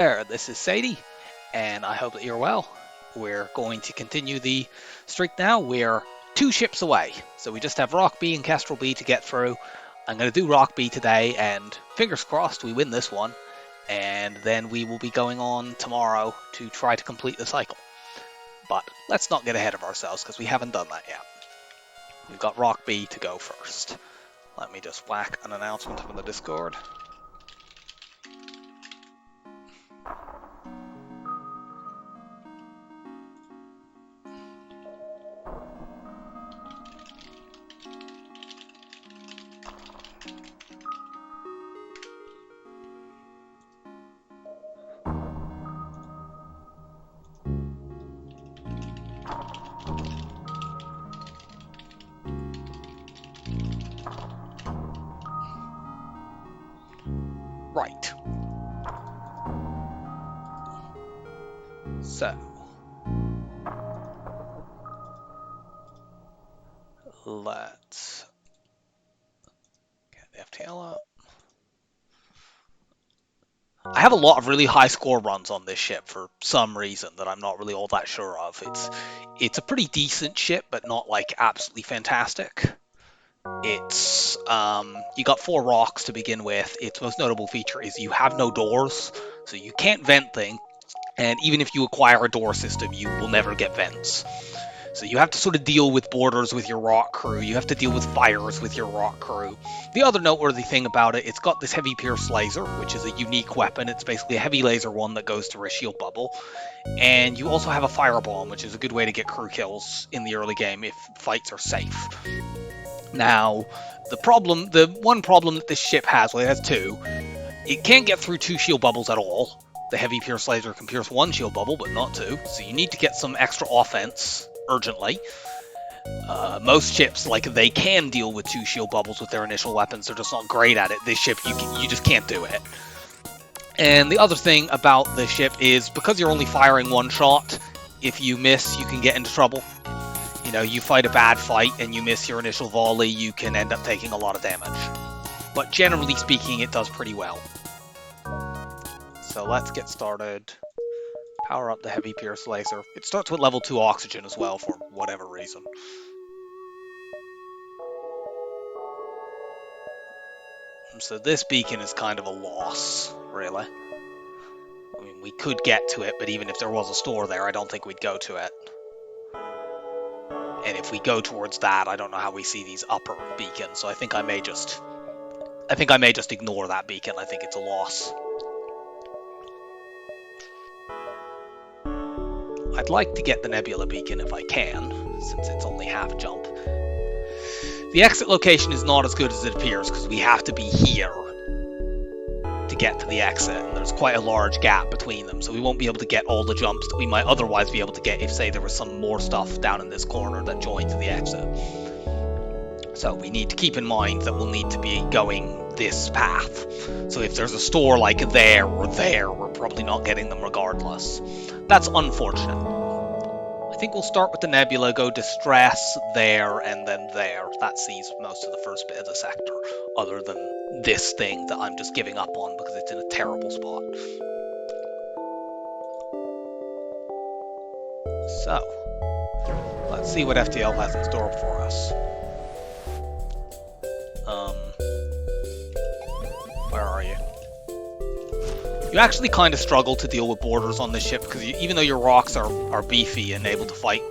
There, this is Sadie, and I hope that you're well. We're going to continue the streak now. We're two ships away, so we just have Rock B and Kestrel B to get through. I'm going to do Rock B today, and fingers crossed we win this one, and then we will be going on tomorrow to try to complete the cycle. But let's not get ahead of ourselves, because we haven't done that yet. We've got Rock B to go first. Let me just whack an announcement from the Discord. Right. So, let's get the FTL up. I have a lot of really high score runs on this ship for some reason that I'm not really all that sure of. It's a pretty decent ship, but not like absolutely fantastic. It's you got 4 rocks to begin with. Its most notable feature is you have no doors, so you can't vent things, and even if you acquire a door system, you will never get vents. So you have to sort of deal with borders with your rock crew. You have to deal with fires with your rock crew. The other noteworthy thing about it, it's got this heavy pierce laser, which is a unique weapon. It's basically a heavy laser one that goes through a shield bubble. And you also have a firebomb, which is a good way to get crew kills in the early game if fights are safe. Now, the one problem that this ship has, well, it has 2. It can't get through 2 shield bubbles at all. The heavy pierce laser can pierce 1 shield bubble, but not 2. So you need to get some extra offense urgently. Most ships, they can deal with 2 shield bubbles with their initial weapons. They're just not great at it. This ship, you just can't do it. And the other thing about this ship is because you're only firing 1 shot, if you miss, you can get into trouble. You know, you fight a bad fight and you miss your initial volley, you can end up taking a lot of damage. But generally speaking, it does pretty well. So let's get started. Power up the heavy pierce laser. It starts with level 2 oxygen as well for whatever reason. So this beacon is kind of a loss, really. I mean, we could get to it, but even if there was a store there, I don't think we'd go to it. And if we go towards that, I don't know how we see these upper beacons, so I think I may just ignore that beacon. I think it's a loss. I'd like to get the Nebula beacon if I can, since it's only half jump. The exit location is not as good as it appears, because we have to be here to get to the exit, and there's quite a large gap between them, so we won't be able to get all the jumps that we might otherwise be able to get if, say, there was some more stuff down in this corner that joined to the exit. So we need to keep in mind that we'll need to be going this path. So if there's a store like there or there, we're probably not getting them regardless. That's unfortunate. I think we'll start with the Nebula, go Distress there, and then there. That sees most of the first bit of the sector, other than this thing that I'm just giving up on because it's in a terrible spot. So, let's see what FTL has in store for us. Where are you? You actually kind of struggle to deal with borders on this ship because even though your rocks are beefy and able to fight,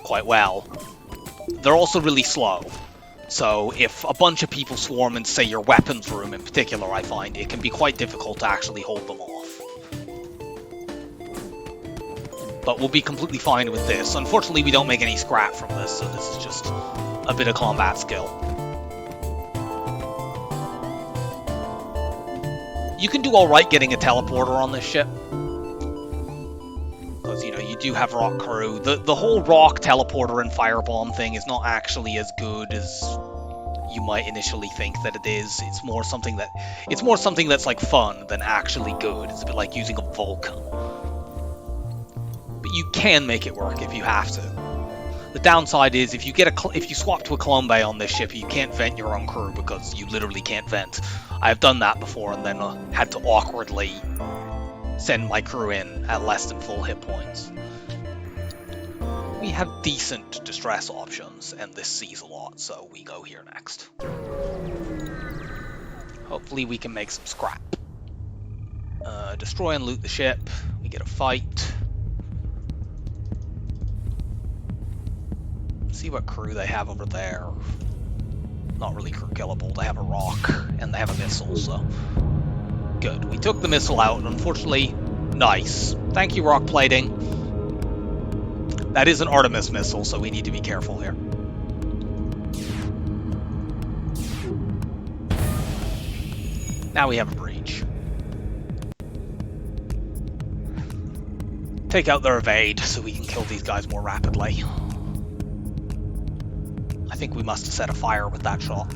quite well, they're also really slow. So if a bunch of people swarm in, say, your weapons room in particular, I find it can be quite difficult to actually hold them off. But we'll be completely fine with this. Unfortunately, we don't make any scrap from this, so this is just a bit of combat skill. You can do alright getting a teleporter on this ship. Because, you do have rock crew. The whole rock teleporter and firebomb thing is not actually as good as you might initially think that it is. It's more something that's like fun than actually good. It's a bit like using a Vulcan. But you can make it work if you have to. The downside is if you swap to a Colombe on this ship, you can't vent your own crew because you literally can't vent. I've done that before and then had to awkwardly send my crew in at less than full hit points. We have decent distress options, and this sees a lot, so we go here next. Hopefully we can make some scrap. Destroy and loot the ship. We get a fight. See what crew they have over there. Not really crew killable. They have a rock, and they have a missile, so... Good. We took the missile out, and unfortunately... Nice. Thank you, rock plating. That is an Artemis missile, so we need to be careful here. Now we have a breach. Take out their evade so we can kill these guys more rapidly. I think we must have set a fire with that shot.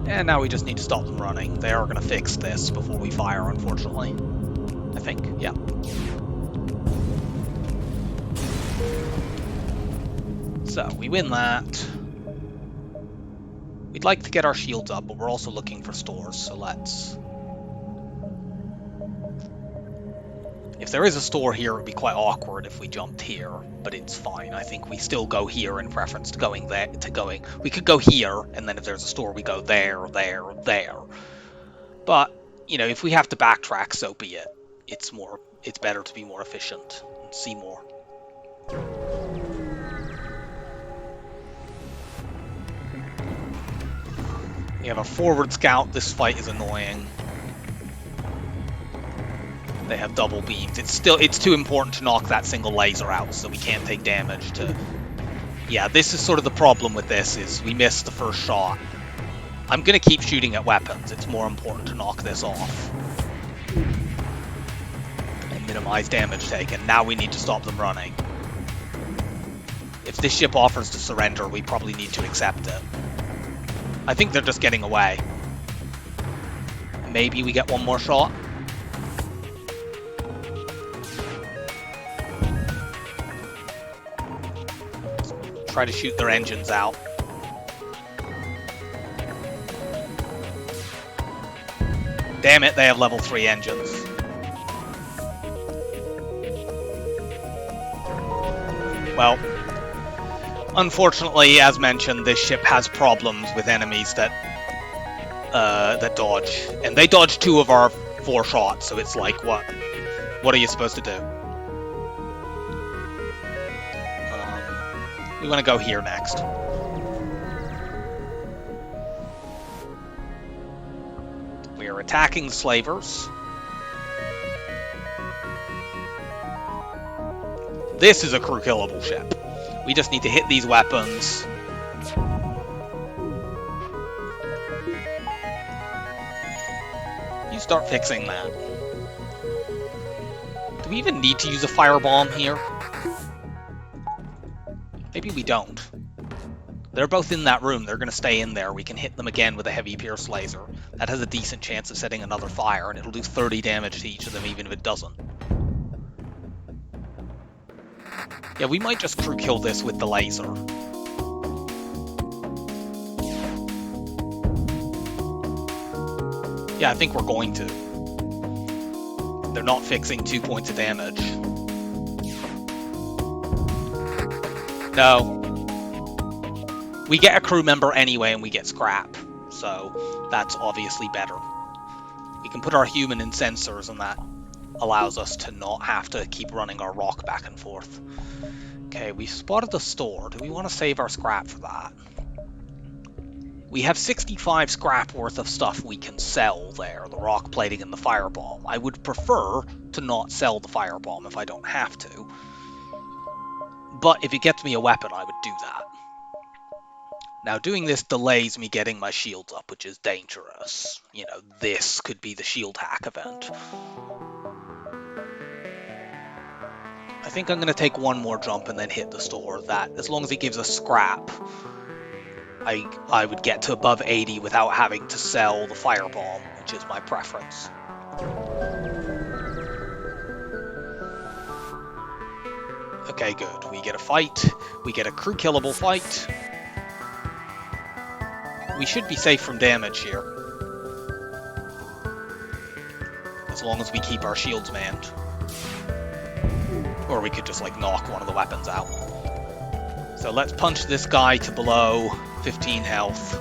And now we just need to stop them running. They are going to fix this before we fire, unfortunately. I think, yeah. So, we win that. We'd like to get our shields up, but we're also looking for stores, so let's... If there is a store here, it would be quite awkward if we jumped here, but it's fine. I think we still go here in preference to going there. We could go here, and then if there's a store, we go there, there, there. But, you know, if we have to backtrack, so be it. It's better to be more efficient and see more. We have a forward scout. This fight is annoying. They have double beams. It's too important to knock that single laser out, so we can't take damage to... Yeah, this is sort of the problem with this, is we missed the first shot. I'm gonna keep shooting at weapons. It's more important to knock this off. And minimize damage taken. Now we need to stop them running. If this ship offers to surrender, we probably need to accept it. I think they're just getting away. Maybe we get one more shot. Try to shoot their engines out. Damn it, they have level 3 engines. Well, unfortunately, as mentioned, this ship has problems with enemies that dodge. And they dodged 2 of our 4 shots, so it's like, what? What are you supposed to do? We want to go here next. We are attacking the slavers. This is a crew killable ship. We just need to hit these weapons. You start fixing that. Do we even need to use a firebomb here? Maybe we don't. They're both in that room. They're going to stay in there. We can hit them again with a heavy pierce laser. That has a decent chance of setting another fire, and it'll do 30 damage to each of them, even if it doesn't. Yeah, we might just crew kill this with the laser. Yeah, I think we're going to. They're not fixing 2 points of damage. No. We get a crew member anyway, and we get scrap. So, that's obviously better. We can put our human in sensors, and that allows us to not have to keep running our rock back and forth. Okay, we spotted the store. Do we want to save our scrap for that? We have 65 scrap worth of stuff we can sell there, the rock plating and the firebomb. I would prefer to not sell the firebomb if I don't have to. But if it gets me a weapon, I would do that. Now, doing this delays me getting my shields up, which is dangerous. You know, this could be the shield hack event. I think I'm going to take one more jump and then hit the store. That, as long as it gives us scrap, I would get to above 80 without having to sell the firebomb, which is my preference. Okay, good. We get a fight. We get a crew killable fight. We should be safe from damage here. As long as we keep our shields manned. Or we could just, like, knock one of the weapons out. So let's punch this guy to below 15 health.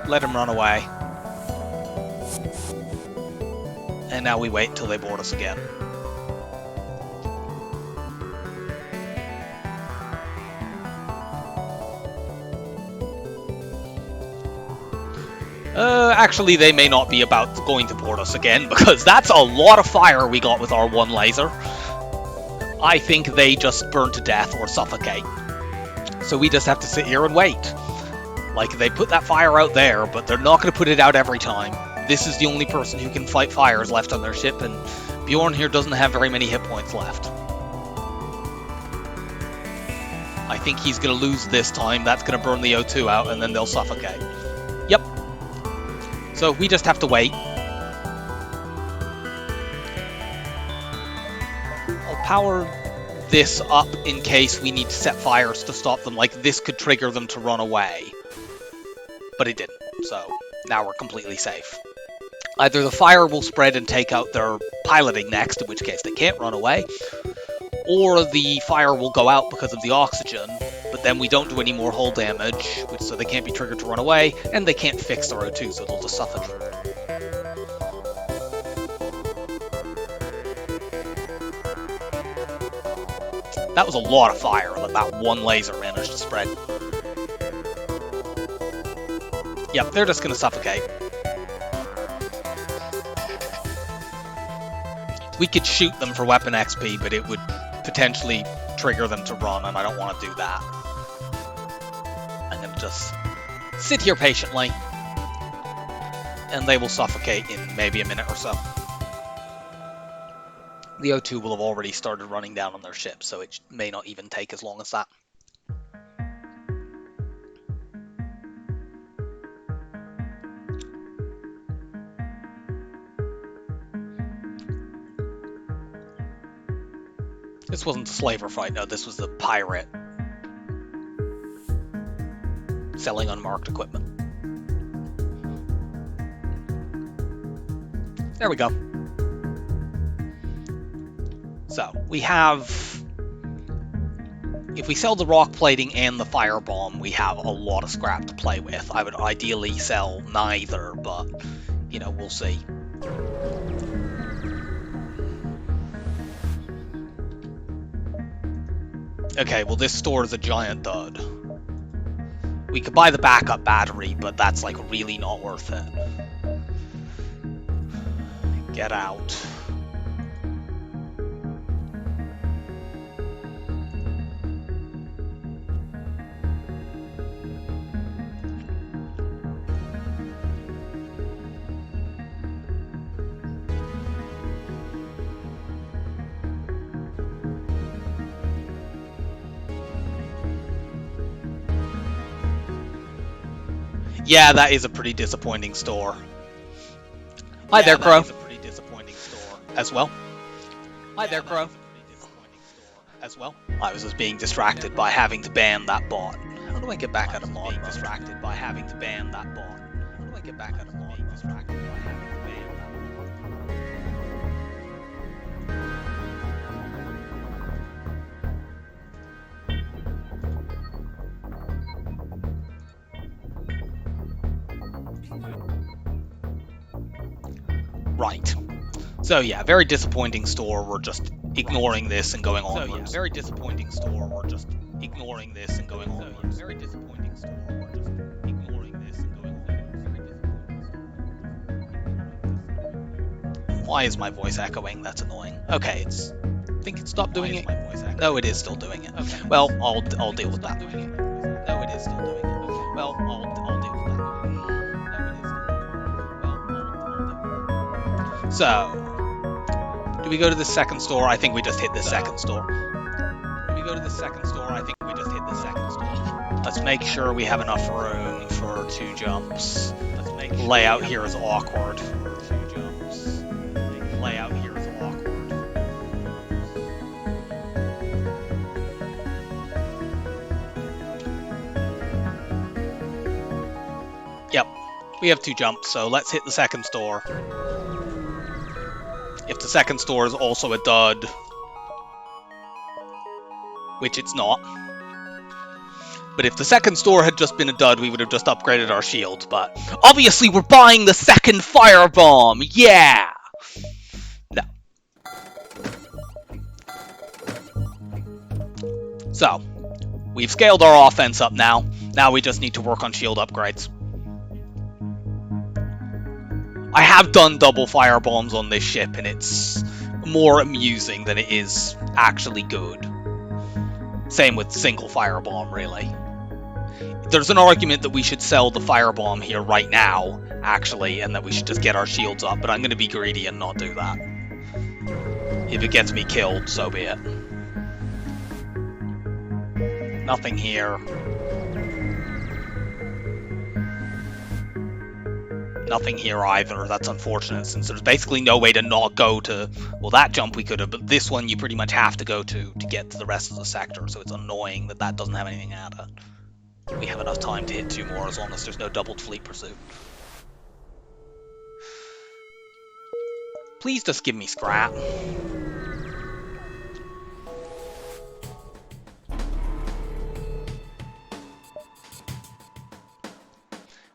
Let him run away. And now we wait until they board us again. Actually, they may not be going to board us again, because that's a lot of fire we got with our one laser. I think they just burn to death or suffocate. So we just have to sit here and wait. Like, they put that fire out there, but they're not going to put it out every time. This is the only person who can fight fires left on their ship, and Bjorn here doesn't have very many hit points left. I think he's going to lose this time. That's going to burn the O2 out, and then they'll suffocate. Yep. So we just have to wait. I'll power this up in case we need to set fires to stop them. Like, this could trigger them to run away. But it didn't, so now we're completely safe. Either the fire will spread and take out their piloting next, in which case they can't run away, or the fire will go out because of the oxygen, but then we don't do any more hull damage, so they can't be triggered to run away, and they can't fix their O2, so they'll just suffocate. That was a lot of fire that one laser managed to spread. Yep, they're just going to suffocate. We could shoot them for weapon XP, but it would potentially trigger them to run, and I don't want to do that. I'm going to just sit here patiently, and they will suffocate in maybe a minute or so. The O2 will have already started running down on their ship, so it may not even take as long as that. This wasn't the slaver fight, no, this was the pirate selling unmarked equipment. There we go. So, we have... If we sell the rock plating and the firebomb, we have a lot of scrap to play with. I would ideally sell neither, but, you know, we'll see. Okay, well, this store is a giant dud. We could buy the backup battery, but that's, like, really not worth it. Get out. Yeah, that is a pretty disappointing store. Hi there, Crow. That is a pretty disappointing store as well. Hi there, Crow. As well. I was just being distracted by having to ban that bot. How do I get back out of mod? Being distracted by having to ban that bot. How do I get back out of mod? Being distracted by having to ban that Right. So yeah, very disappointing store. We're just ignoring this and going on. So yeah, very disappointing store. We're just ignoring this and going on. So, yeah, very disappointing store. We're just ignoring this and going on. Why is my voice echoing? That's annoying. Okay, I think it stopped doing it. No, it is still doing it. Okay. Well, I'll deal with that. No, it is still doing it. Okay. Well, I'll deal with that. So, do we go to the second store? I think we just hit the second store. Do we go to the second store? I think we just hit the second store. Let's make sure we have enough room for 2 jumps. Let's make sure layout here is awkward. Layout here is awkward. Yep, we have 2 jumps, so let's hit the second store. If the second store is also a dud, which it's not. But if the second store had just been a dud, we would have just upgraded our shield. But obviously we're buying the second firebomb! Yeah! No. So, we've scaled our offense up now. Now we just need to work on shield upgrades. I have done double firebombs on this ship, and it's more amusing than it is actually good. Same with single firebomb, really. There's an argument that we should sell the firebomb here right now, actually, and that we should just get our shields up, but I'm going to be greedy and not do that. If it gets me killed, so be it. Nothing here. Nothing here either. That's unfortunate, since there's basically no way to not go to... Well, that jump we could have, but this one you pretty much have to go to get to the rest of the sector, so it's annoying that that doesn't have anything at it. We have enough time to hit 2 more as long as there's no doubled fleet pursuit. Please just give me scrap.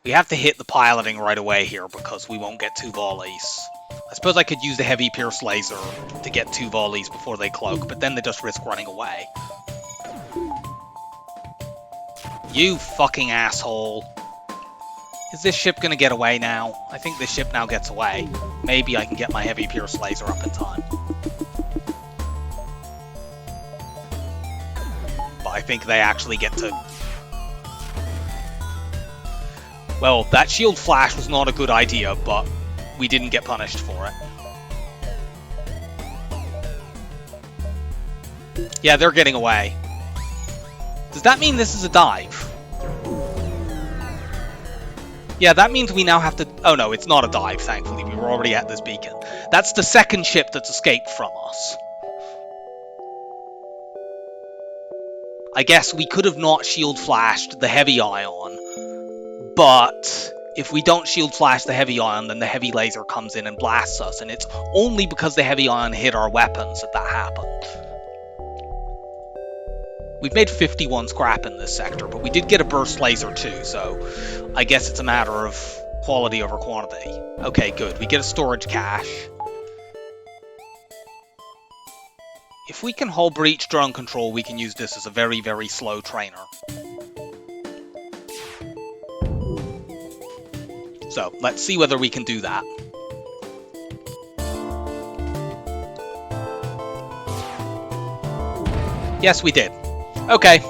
We have to hit the piloting right away here because we won't get 2 volleys. I suppose I could use the heavy pierce laser to get 2 volleys before they cloak, but then they just risk running away. You fucking asshole. Is this ship gonna get away now? I think this ship now gets away. Maybe I can get my heavy pierce laser up in time. But I think they actually get to... Well, that shield flash was not a good idea, but we didn't get punished for it. Yeah, they're getting away. Does that mean this is a dive? Yeah, that means we now have to... Oh no, it's not a dive, thankfully. We were already at this beacon. That's the second ship that's escaped from us. I guess we could have not shield flashed the heavy ion, but if we don't shield flash the heavy ion, then the heavy laser comes in and blasts us, and it's only because the heavy ion hit our weapons that happened. We've made 51 scrap in this sector, but we did get a burst laser too, so I guess it's a matter of quality over quantity. Okay, good. We get a storage cache. If we can hull breach drone control, we can use this as a very, very slow trainer. So, let's see whether we can do that. Yes, we did. Okay,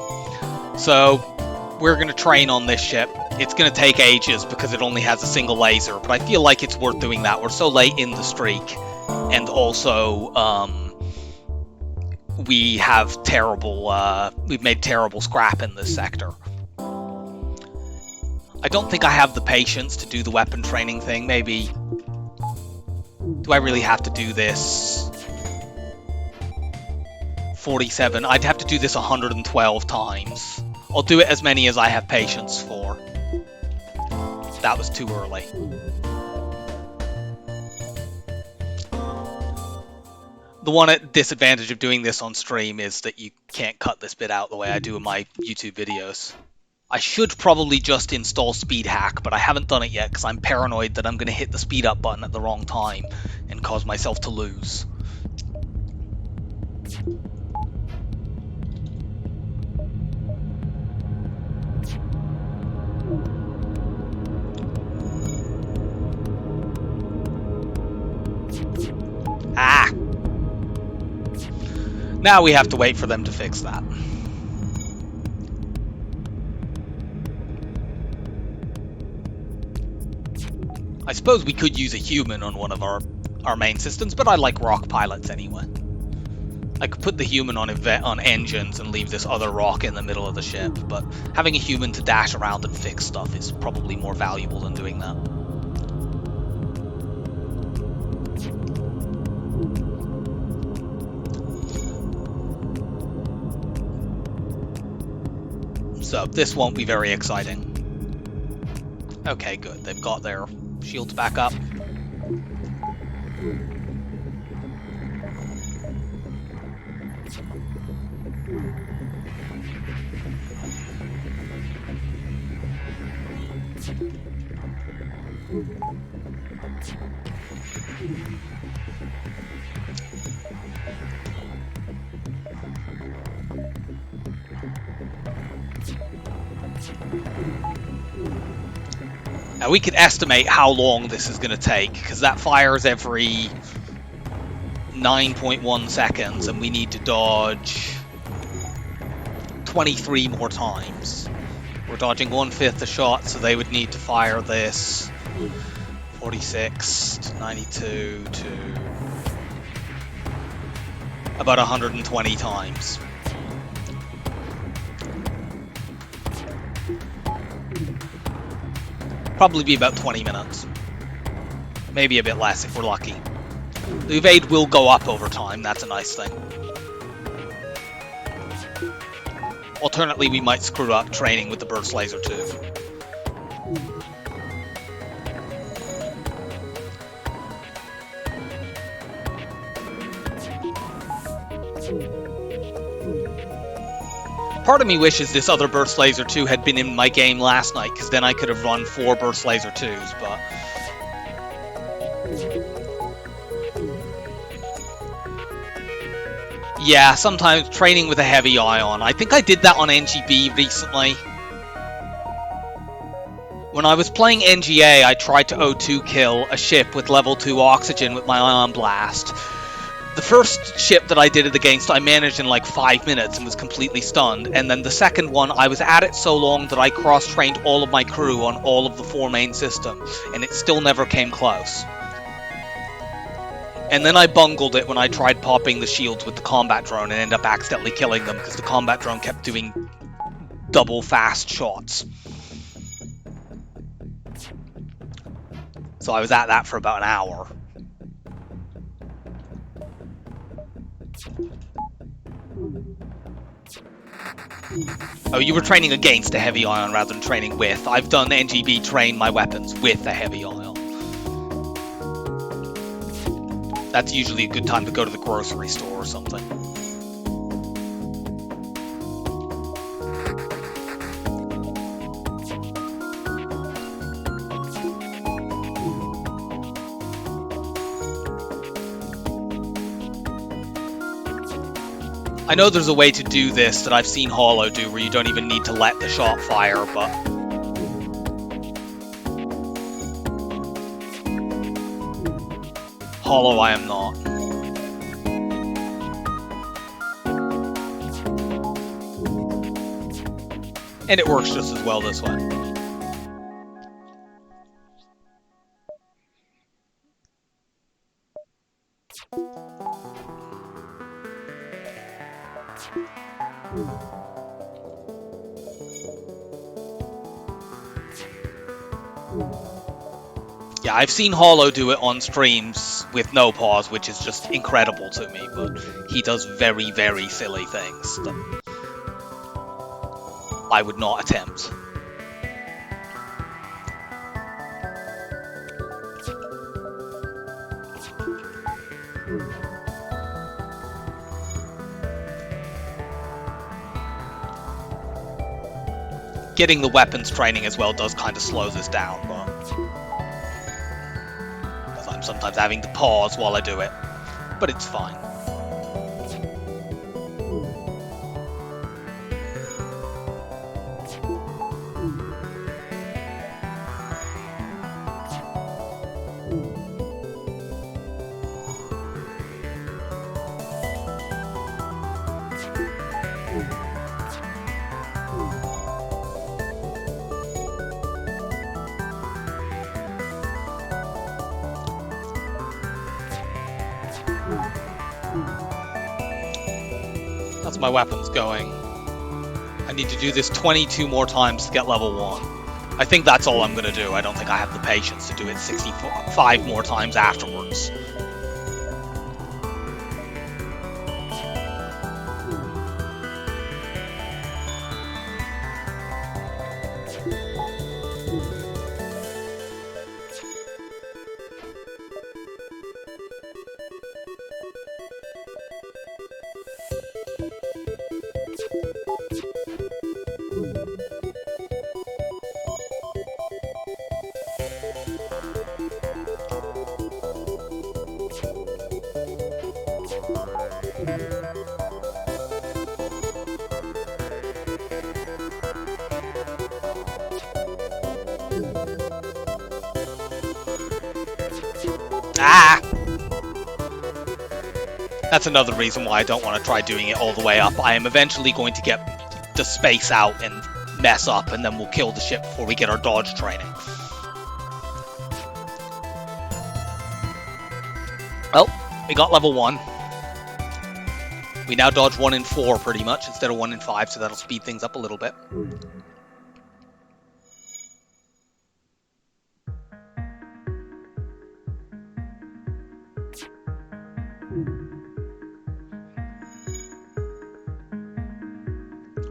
so we're going to train on this ship. It's going to take ages because it only has a single laser, but I feel like it's worth doing that. We're so late in the streak, and also we have terrible, we've made terrible scrap in this sector. I don't think I have the patience to do the weapon training thing. Maybe... Do I really have to do this? 47. I'd have to do this 112 times. I'll do it as many as I have patience for. That was too early. The one disadvantage of doing this on stream is that you can't cut this bit out the way I do in my YouTube videos. I should probably just install speed hack, but I haven't done it yet because I'm paranoid that I'm going to hit the speed up button at the wrong time and cause myself to lose. Ah! Now we have to wait for them to fix that. I suppose we could use a human on one of our main systems, but I like rock pilots anyway. I could put the human on engines and leave this other rock in the middle of the ship, but having a human to dash around and fix stuff is probably more valuable than doing that. So this won't be very exciting. Okay, good. They've got their shields back up. Now we could estimate how long this is going to take, because that fires every 9.1 seconds, and we need to dodge 23 more times. We're dodging 1/5 the shot, so they would need to fire this 46 to 92 to about 120 times. Probably be about 20 minutes. Maybe a bit less if we're lucky. The evade will go up over time, that's a nice thing. Alternately, we might screw up training with the burst laser too. Part of me wishes this other burst laser 2 had been in my game last night, because then I could have run 4 burst laser 2s, but yeah, sometimes training with a heavy ion. I think I did that on NGB recently. When I was playing NGA, I tried to O2 kill a ship with level 2 oxygen with my ion blast. The first ship that I did it against, I managed in like 5 minutes and was completely stunned. And then the second one, I was at it so long that I cross-trained all of my crew on all of the 4 main systems, and it still never came close. And then I bungled it when I tried popping the shields with the combat drone and ended up accidentally killing them because the combat drone kept doing double fast shots. So I was at that for about an hour. Oh, you were training against a heavy ion rather than training with. I've done NGB train my weapons with a heavy ion. That's usually a good time to go to the grocery store or something. I know there's a way to do this that I've seen Hollow do where you don't even need to let the shot fire, but Hollow I am not. And it works just as well this way. Yeah, I've seen Hollow do it on streams with no pause, which is just incredible to me, but he does very, very silly things that I would not attempt. Getting the weapons training as well does kind of slow this down, but because I'm sometimes having to pause while I do it, but it's fine. That's my weapons going. I need to do this 22 more times to get level 1. I think that's all I'm going to do. I don't think I have the patience to do it 65 more times afterwards. that's another reason why I don't want to try doing it all the way up. I am eventually going to get the space out and mess up, and then we'll kill the ship before we get our dodge training. Well, we got level 1. We now dodge 1 in 4 pretty much instead of 1 in 5, so that'll speed things up a little bit.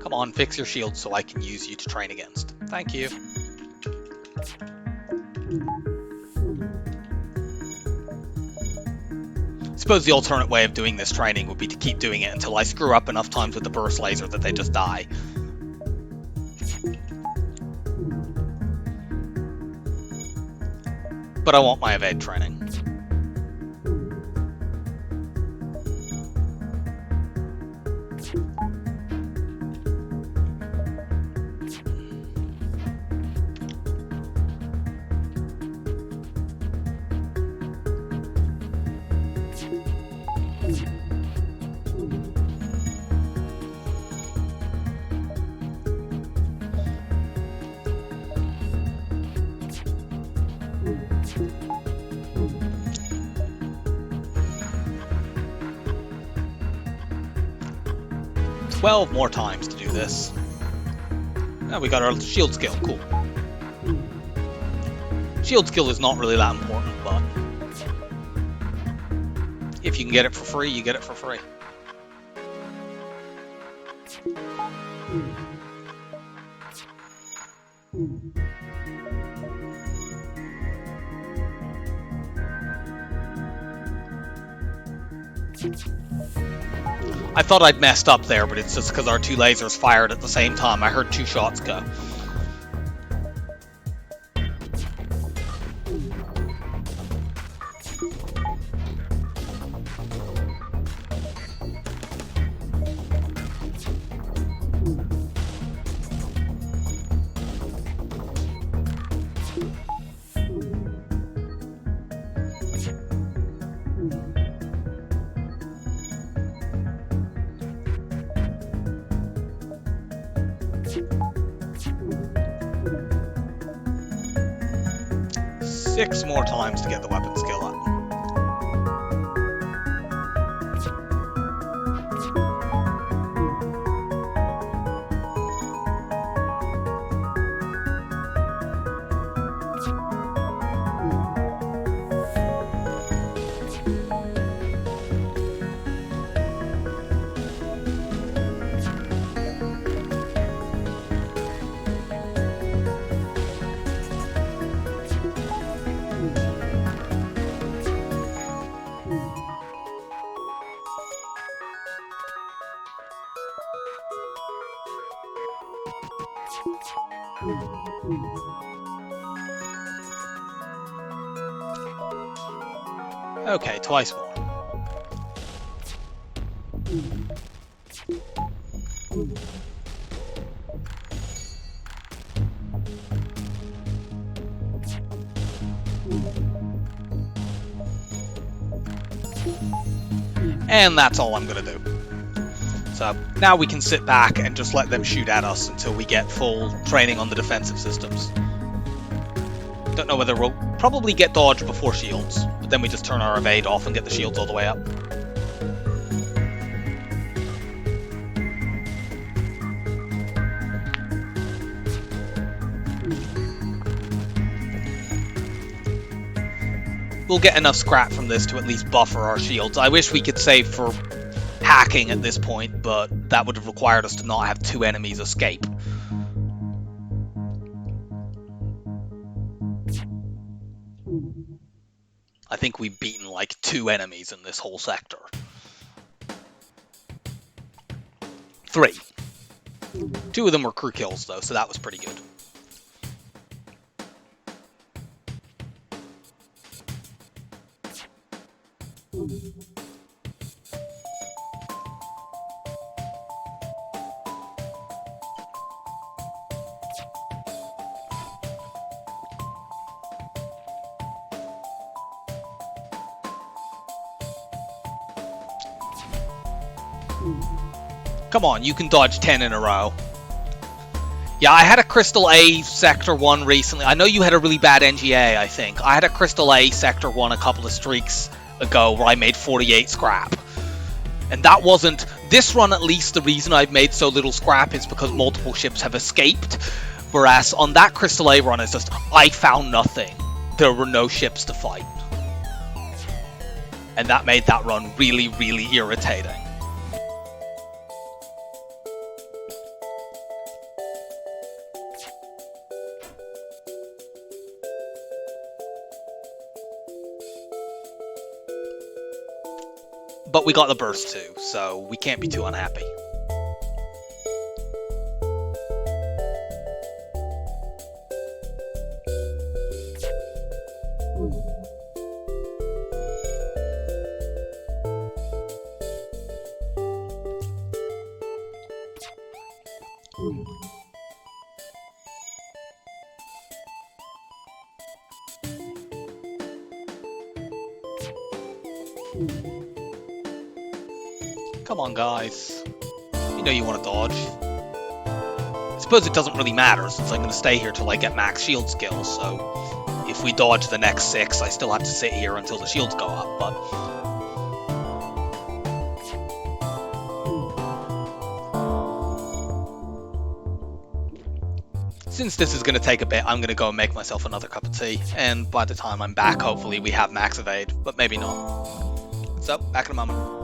Come on, fix your shield so I can use you to train against. Thank you. I suppose the alternate way of doing this training would be to keep doing it until I screw up enough times with the burst laser that they just die. But I want my evade training. $12 more times to do this. Now we got our shield skill, cool. Shield skill is not really that important, but if you can get it for free, you get it for free. I thought I'd messed up there, but it's just because our 2 lasers fired at the same time. I heard 2 shots go. Six more times to get the weapon skill up. Okay, twice more. And that's all I'm gonna do. So now we can sit back and just let them shoot at us until we get full training on the defensive systems. Don't know whether we'll probably get dodge before shields, but then we just turn our evade off and get the shields all the way up. We'll get enough scrap from this to at least buffer our shields. I wish we could save for hacking at this point, but that would have required us to not have 2 enemies escape. I think we've beaten like 2 enemies in this whole sector. 3. 2 of them were crew kills though, so that was pretty good. Come on, you can dodge 10 in a row. Yeah, I had a Crystal A Sector 1 recently. I know you had a really bad NGA, I think. I had a Crystal A Sector 1 a couple of streaks ago where I made 48 scrap. And that wasn't... This run, at least, the reason I've made so little scrap is because multiple ships have escaped. Whereas on that Crystal A run, it's just, I found nothing. There were no ships to fight. And that made that run really, really irritating. But we got the burst too, so we can't be too unhappy. Come on, guys. You know you want to dodge. I suppose it doesn't really matter, since I'm going to stay here till I get max shield skill, so if we dodge the next 6, I still have to sit here until the shields go up, but... Since this is going to take a bit, I'm going to go and make myself another cup of tea, and by the time I'm back, hopefully we have max evade, but maybe not. What's up? Back in a moment.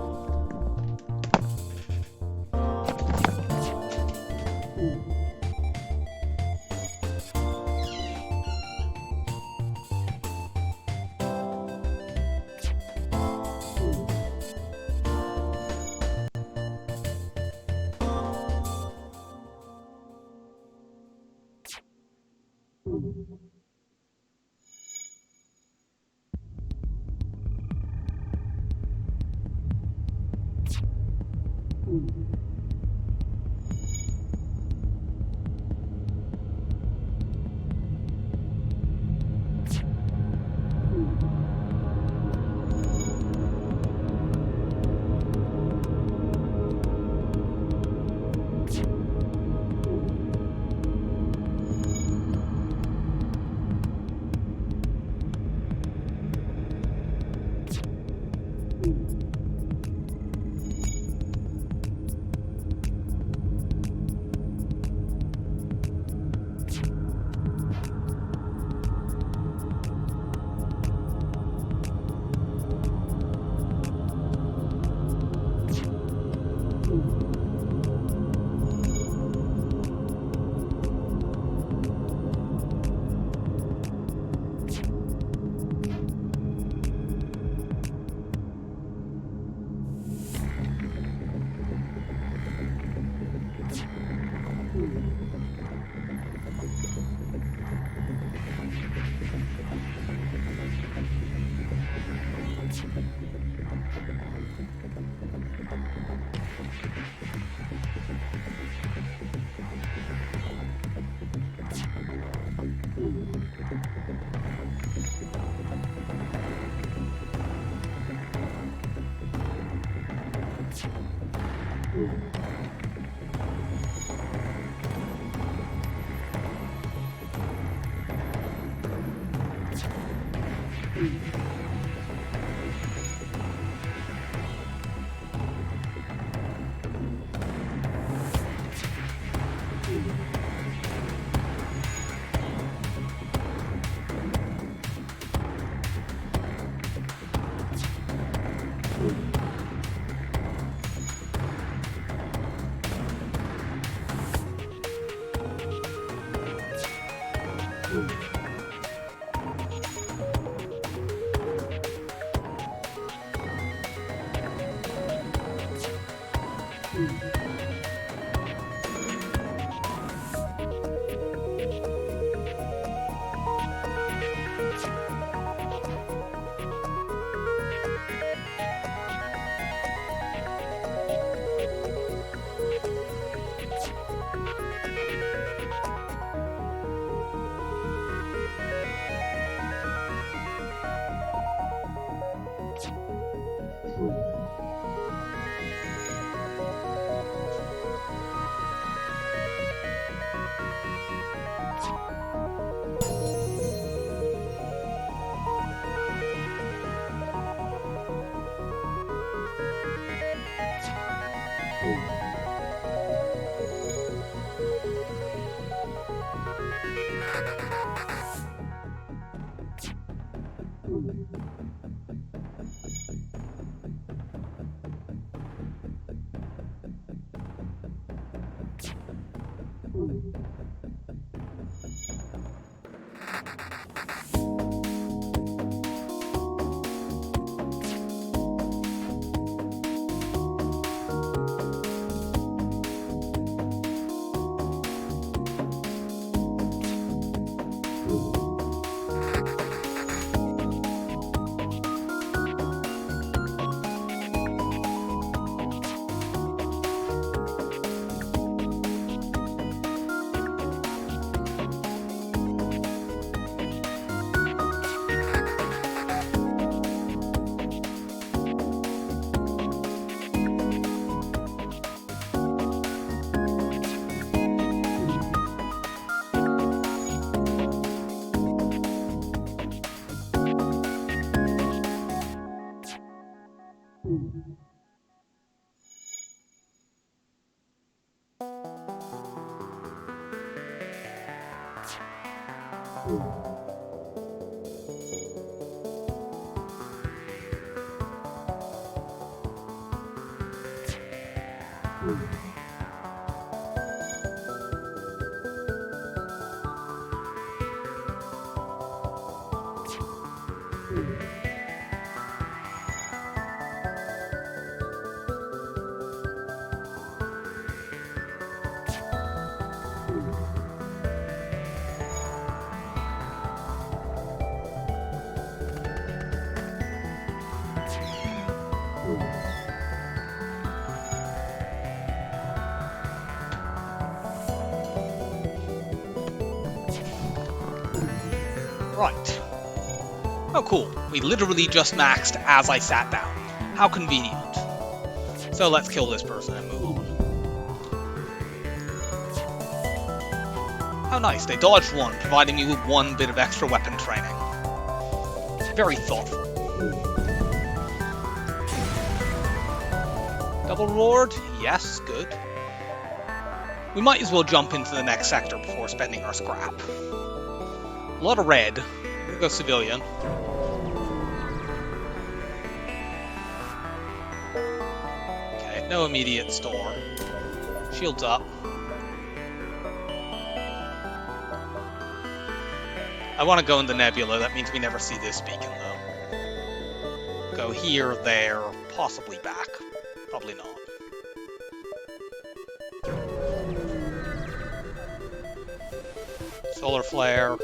Right. Oh, cool. We literally just maxed as I sat down. How convenient. So let's kill this person and move on. How nice. They dodged one, providing me with one bit of extra weapon training. Very thoughtful. Double reward? Yes, good. We might as well jump into the next sector before spending our scrap. A lot of red. I'm gonna go civilian. Okay, no immediate store. Shields up. I want to go in the nebula. That means we never see this beacon, though. Go here, there, possibly back. Probably not. Solar flare.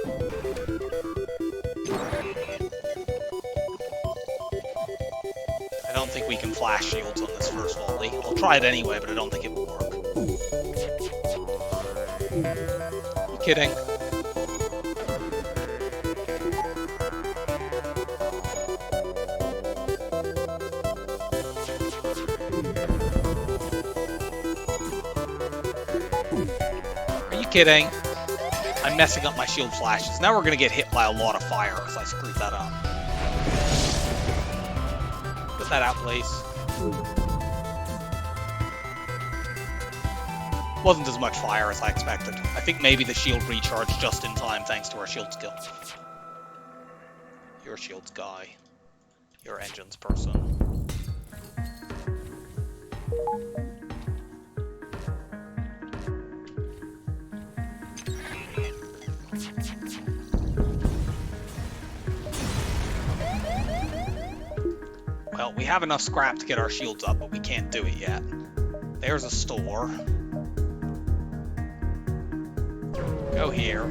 I don't think we can flash shields on this first volley. I'll try it anyway, but I don't think it will work. You kidding? Are you kidding? I'm messing up my shield flashes. Now we're gonna get hit by a lot of fire because I screwed that up. Put that out, please. Wasn't as much fire as I expected. I think maybe the shield recharged just in time thanks to our shield skill. Your shields guy. Your engines person. Well, we have enough scrap to get our shields up, but we can't do it yet. There's a store. Go here.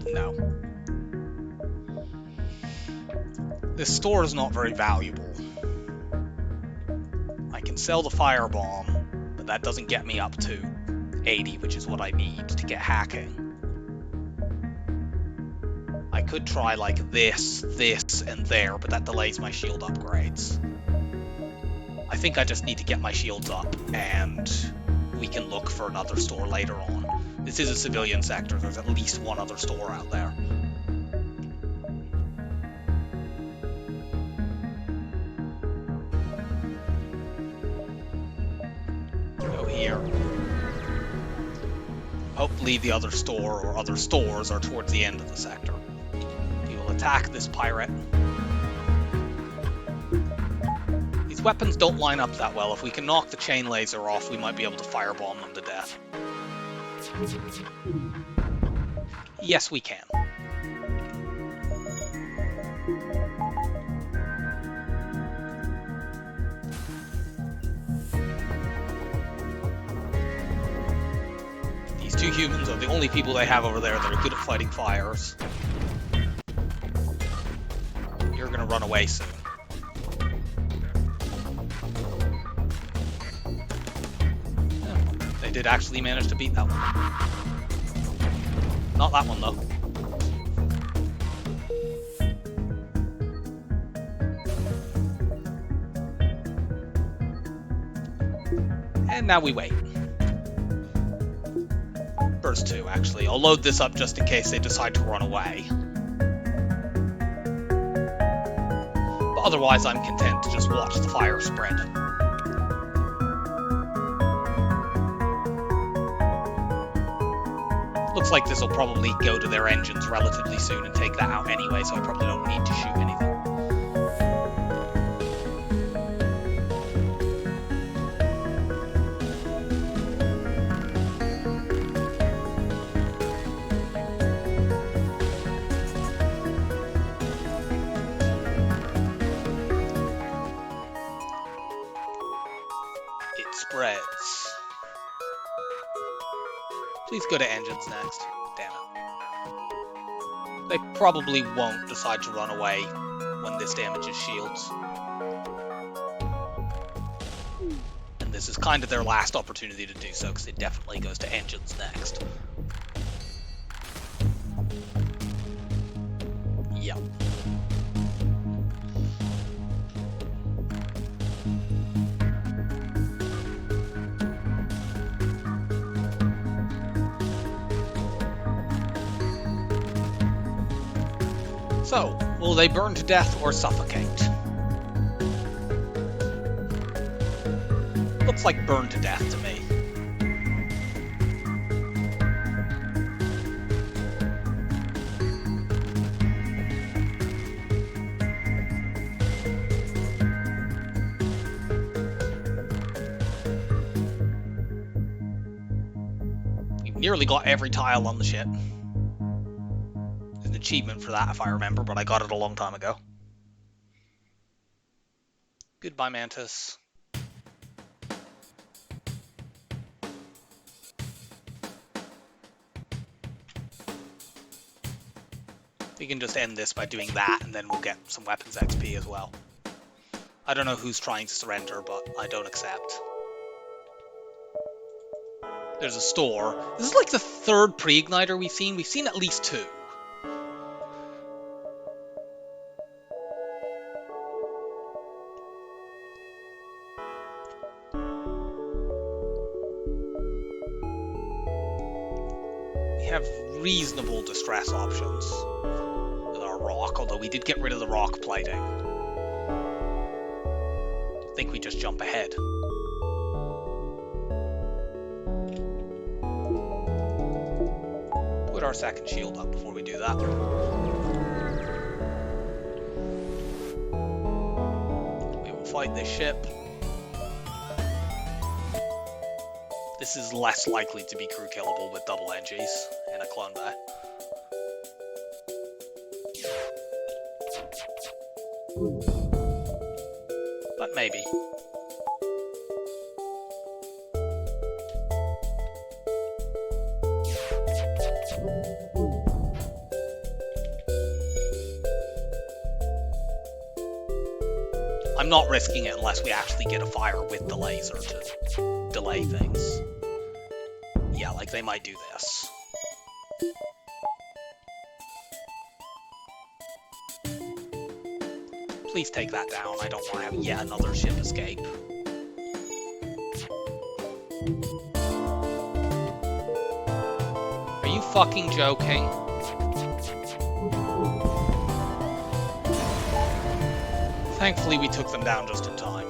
No. This store is not very valuable. I can sell the firebomb, but that doesn't get me up to 80, which is what I need to get hacking. I could try like this, and there, but that delays my shield upgrades. I think I just need to get my shields up, and we can look for another store later on. This is a civilian sector, there's at least one other store out there. Go here. Hopefully the other store or other stores are towards the end of the sector. We will attack this pirate. These weapons don't line up that well. If we can knock the chain laser off, we might be able to firebomb them to death. Yes, we can. These two humans are the only people they have over there that are good at fighting fires. You're gonna run away soon. They did actually manage to beat that one. Not that one, though. And now we wait. Burst 2, actually. I'll load this up just in case they decide to run away. But otherwise, I'm content to just watch the fire spread. Looks like this will probably go to their engines relatively soon and take that out anyway, so I probably don't need to shoot anything. It spreads. Please go to engines next. Damn it. They probably won't decide to run away when this damages shields. And this is kind of their last opportunity to do so, because it definitely goes to engines next. Yep. So, will they burn to death or suffocate? Looks like burn to death to me. We've nearly got every tile on the ship. Achievement for that if I remember, but I got it a long time ago. Goodbye, Mantis. We can just end this by doing that, and then we'll get some weapons XP as well. I don't know who's trying to surrender, but I don't accept. There's a store. This is like the third pre-igniter we've seen. We've seen at least 2. Reasonable distress options with our rock, although we did get rid of the rock plating. I think we just jump ahead. Put our second shield up before we do that. We will fight this ship. This is less likely to be crew killable with double NGs in a clone bay. But maybe. I'm not risking it unless we actually get a fire with the laser to delay things. Yeah, like they might do this. Please take that down. I don't want to have yet another ship escape. Are you fucking joking? Thankfully, we took them down just in time.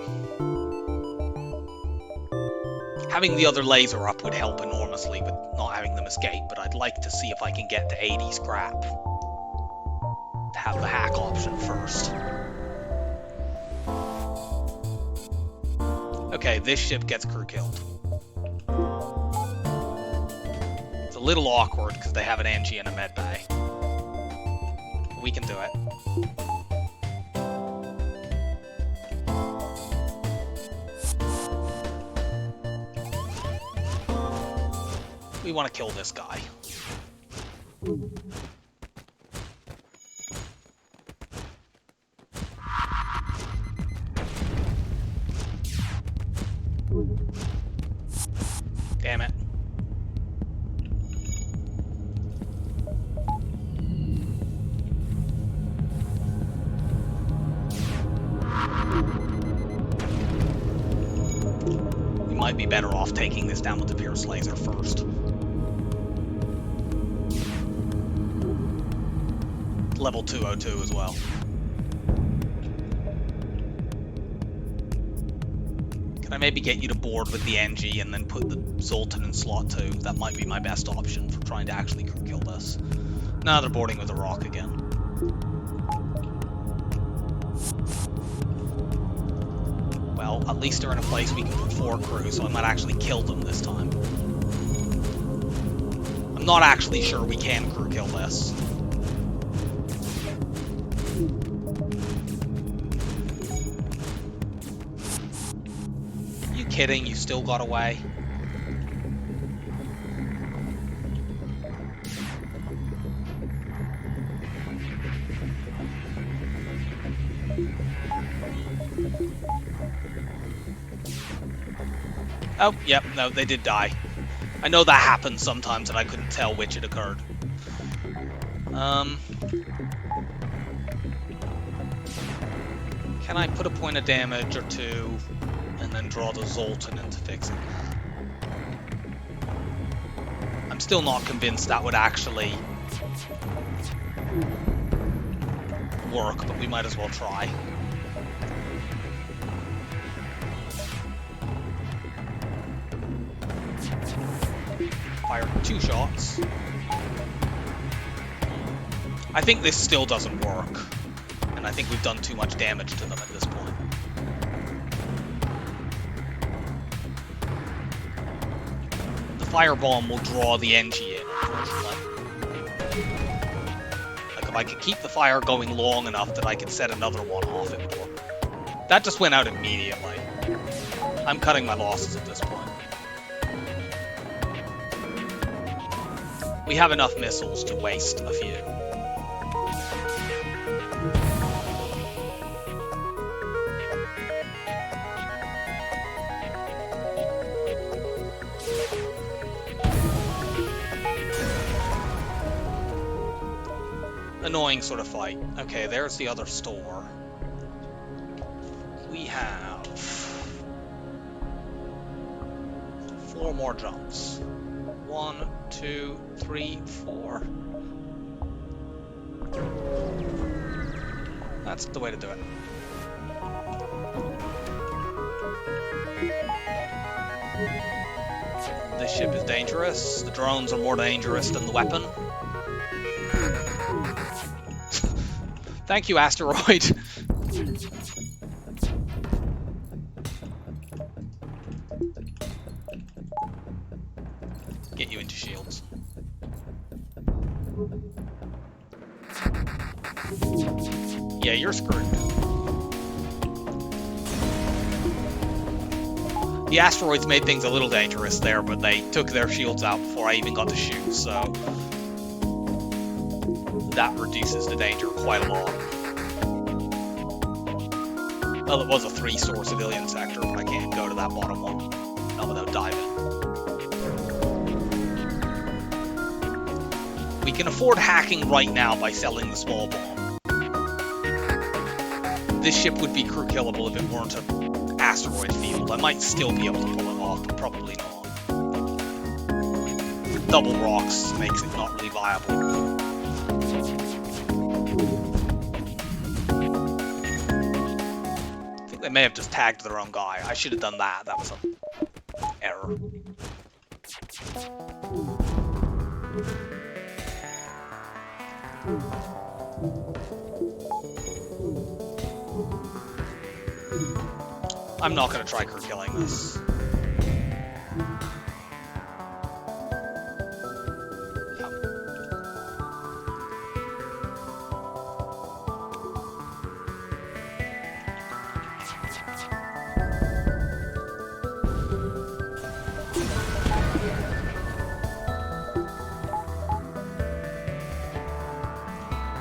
Having the other laser up would help enormously with not having them escape, but I'd like to see if I can get to 80 scrap. To have the hack option first. Okay, this ship gets crew killed. It's a little awkward because they have an NG and a med bay. We can do it. We want to kill this guy. Damn it. We might be better off taking this down with the Pierce Laser first. Level 202 as well. Can I maybe get you to board with the NG and then put the Zoltan in slot 2? That might be my best option for trying to actually crew kill this. Now they're boarding with a rock again. Well, at least they're in a place we can put 4 crew, so I might actually kill them this time. I'm not actually sure we can crew kill this. Kidding, you still got away. Oh, yep, no, they did die. I know that happens sometimes and I couldn't tell which had occurred. Can I put a point of damage or 2 and then draw the Zoltan in to fix it? I'm still not convinced that would actually work, but we might as well try. Fire 2 shots. I think this still doesn't work, and I think we've done too much damage to them at this point. The firebomb will draw the NG in, unfortunately. Like, if I could keep the fire going long enough that I could set another one off, it would work. That just went out immediately. I'm cutting my losses at this point. We have enough missiles to waste a few. Annoying sort of fight. Okay, there's the other store. We have 4 more jumps. 1, 2, 3, 4. That's the way to do it. This ship is dangerous. The drones are more dangerous than the weapon. Thank you, asteroid. Get you into shields. Yeah, you're screwed. The asteroids made things a little dangerous there, but they took their shields out before I even got to shoot, so that reduces the danger quite a lot. Well, it was a 3-store civilian sector, but I can't go to that bottom one, not without diving. We can afford hacking right now by selling the small bomb. This ship would be crew killable if it weren't an asteroid field. I might still be able to pull it off, but probably not. Double rocks makes it not really viable. I think they may have just tagged their own guy. I should have done that. That was an error. I'm not going to try crew killing this.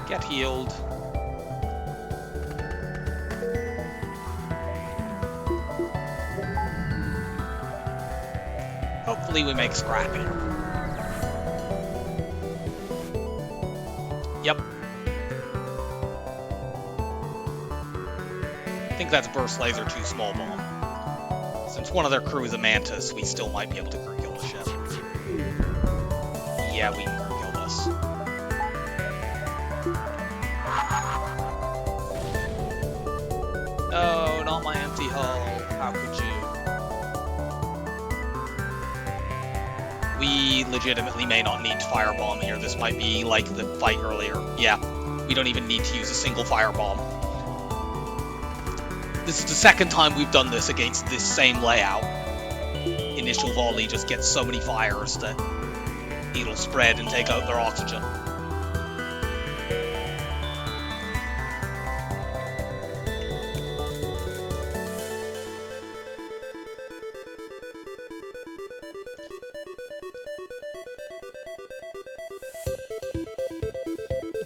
Get healed. Hopefully we make scrappy. Yep. I think that's burst laser 2 small bomb. Since one of their crew is a mantis, we still might be able to crew kill the ship. Yeah, we can crew kill this. No, not my empty hull. How could you? We legitimately may not need to firebomb here. This might be like the fight earlier. Yeah, we don't even need to use a single firebomb. This is the second time we've done this against this same layout. Initial volley just gets so many fires that it'll spread and take out their oxygen.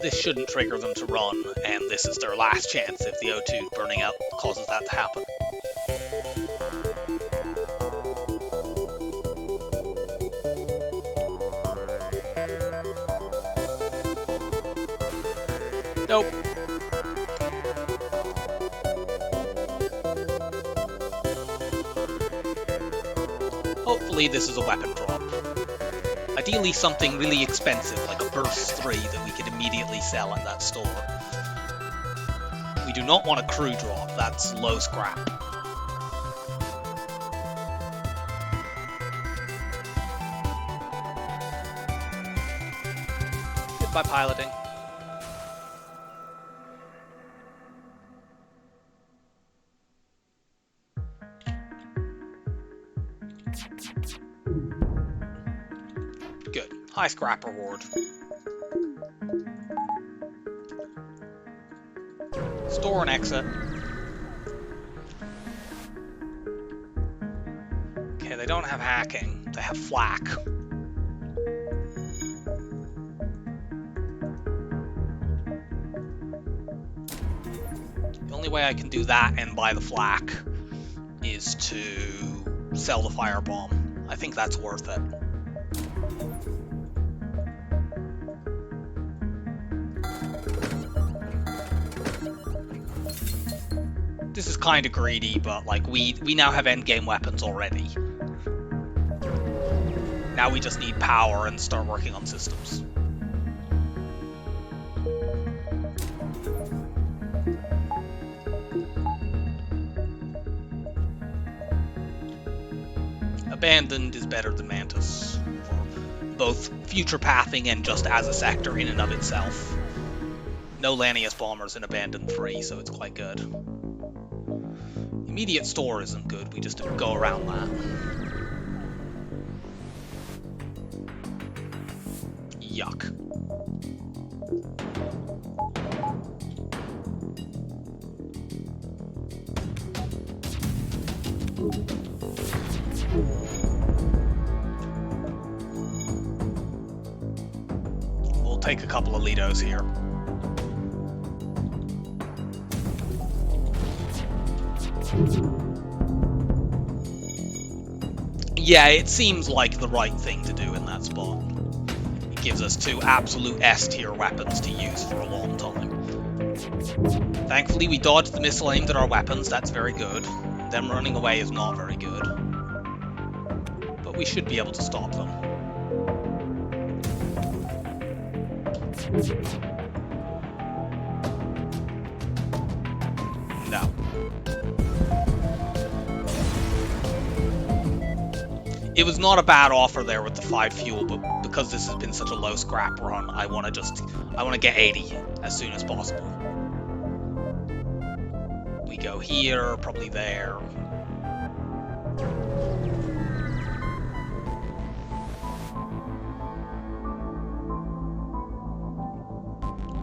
This shouldn't trigger them to run, and this is their last chance if the O2 burning out causes that to happen. Nope. Hopefully this is a weapon drop. Ideally something really expensive, like a Burst 3 that we could immediately sell at that store. We do not want a crew drop, that's low scrap. Goodbye piloting. Good. High scrap reward. Store and exit. Okay, they don't have hacking. They have flak. The only way I can do that and buy the flak is to sell the firebomb. I think that's worth it. This is kind of greedy, but like we now have endgame weapons already. Now we just need power and start working on systems. Abandoned is better than Mantis, for both future pathing and just as a sector in and of itself. No Lanius bombers in Abandoned 3, so it's quite good. Immediate store isn't good, we just go around that. Yuck. We'll take a couple of Lidos here. Yeah, it seems like the right thing to do in that spot. It gives us 2 absolute S-tier weapons to use for a long time. Thankfully, we dodged the missile aimed at our weapons, that's very good. Them running away is not very good. But we should be able to stop them. No. It was not a bad offer there with the 5 fuel, but because this has been such a low scrap run, I want to get 80 as soon as possible. We go here, probably there.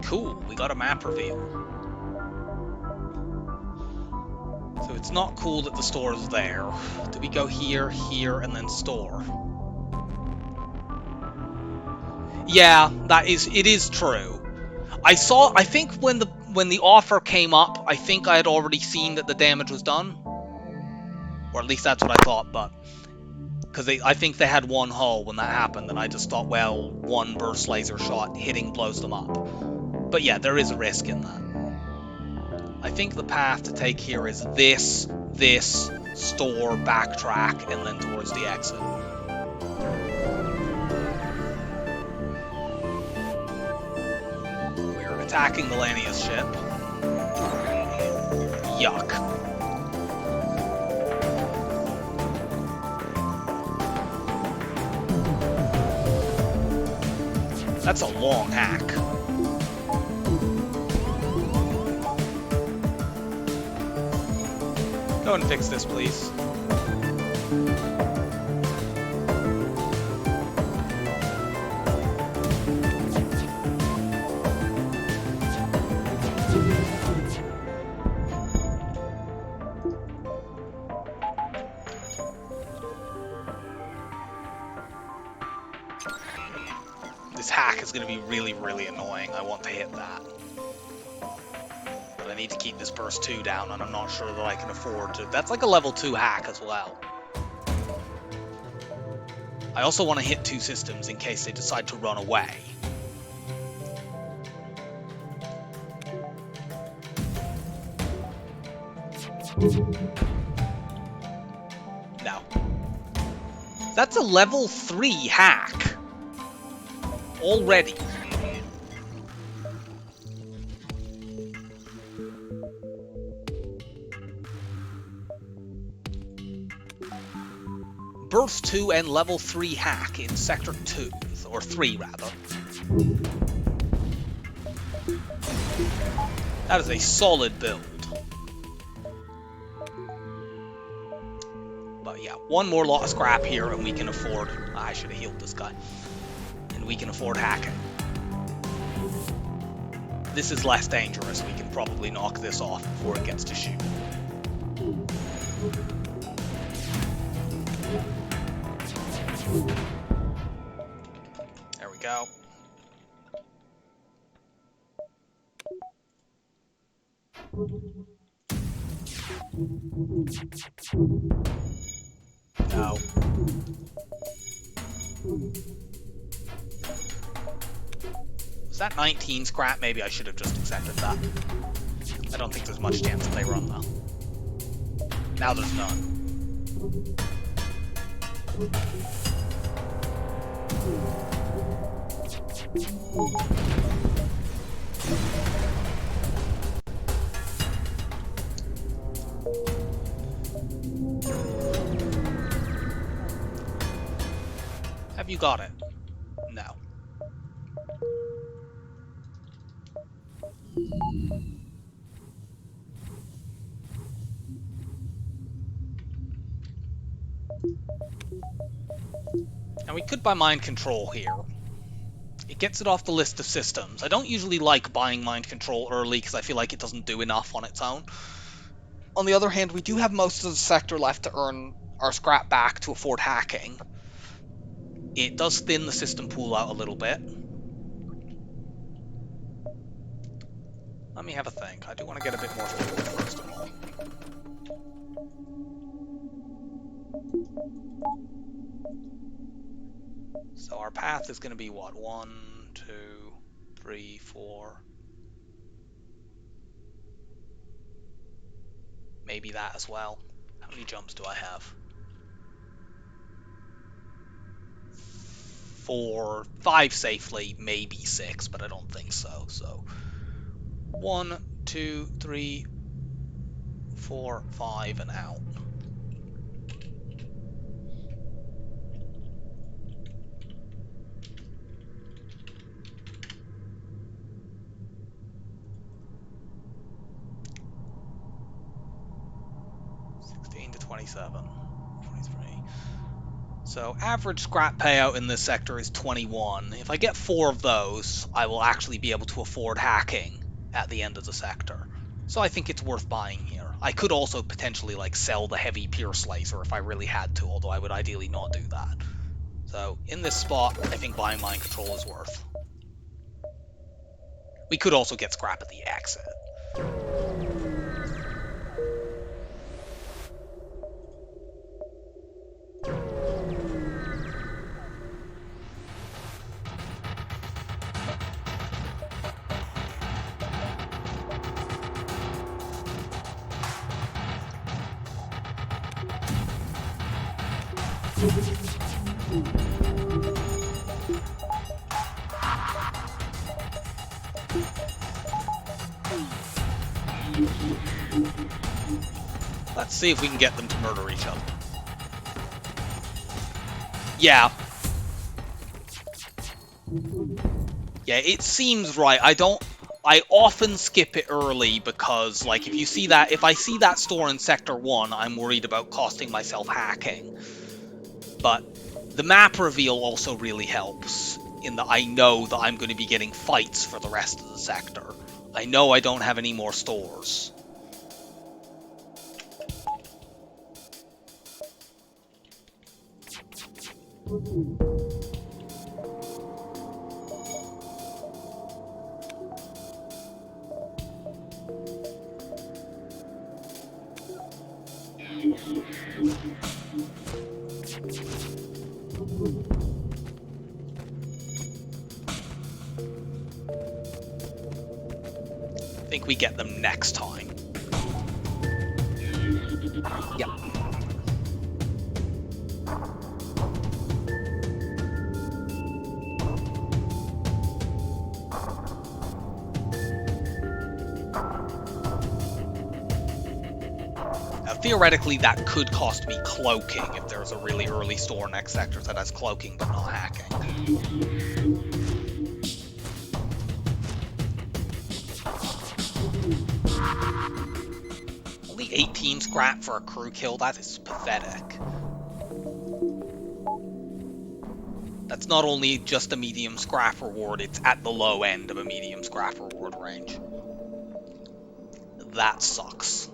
Cool, we got a map reveal. So it's not cool that the store is there. Do we go here, here, and then store? Yeah, it is true. I think when the offer came up, I think I had already seen that the damage was done. Or at least that's what I thought, but because I think they had one hull when that happened, and I just thought, well, one burst laser shot hitting blows them up. But yeah, there is a risk in that. I think the path to take here is this, store, backtrack, and then towards the exit. We're attacking Melania's ship. Yuck. That's a long hack. Go and fix this, please. This hack is going to be really, really annoying. I want to hit that. But I need to keep this burst 2 down, and I'm not sure that I can afford to. That's like a level 2 hack as well. I also want to hit 2 systems in case they decide to run away. No. That's a level 3 hack. Already. Burst 2 and level 3 hack in Sector 2, or 3 rather. That is a solid build. But yeah, one more lot of scrap here and we can afford... I should have healed this guy. And we can afford hacking. This is less dangerous. We can probably knock this off before it gets to shoot. There we go. No. Was that 19 scrap? Maybe I should have just accepted that. I don't think there's much chance that they run though. Now there's none. Have you got it? No. And we could buy mind control here. It gets it off the list of systems. I don't usually like buying mind control early because I feel like it doesn't do enough on its own. On the other hand, we do have most of the sector left to earn our scrap back to afford hacking. It does thin the system pool out a little bit. Let me have a think. I do want to get a bit more food first of all. So our path is going to be what? 1, 2, 3, 4. Maybe that as well. How many jumps do I have? 4, 5 safely, maybe 6, but I don't think so. So 1, 2, 3, 4, 5, and out. So average scrap payout in this sector is 21. If I get 4 of those, I will actually be able to afford hacking at the end of the sector. So I think it's worth buying here. I could also potentially like sell the heavy pierce laser if I really had to, although I would ideally not do that. So in this spot, I think buying mind control is worth. We could also get scrap at the exit. Let's see if we can get them to murder each other. Yeah. Yeah, it seems right. I often skip it early because, like, if I see that store in Sector 1, I'm worried about costing myself hacking. But the map reveal also really helps, in that I know that I'm going to be getting fights for the rest of the sector. I know I don't have any more stores. I think we get them next time. Yep. Now, theoretically, that could cost me cloaking if there's a really early store next sector that has cloaking but not hacking. Only 18 scrap for a crew kill, that is pathetic. That's not only just a medium scrap reward, it's at the low end of a medium scrap reward range. That sucks.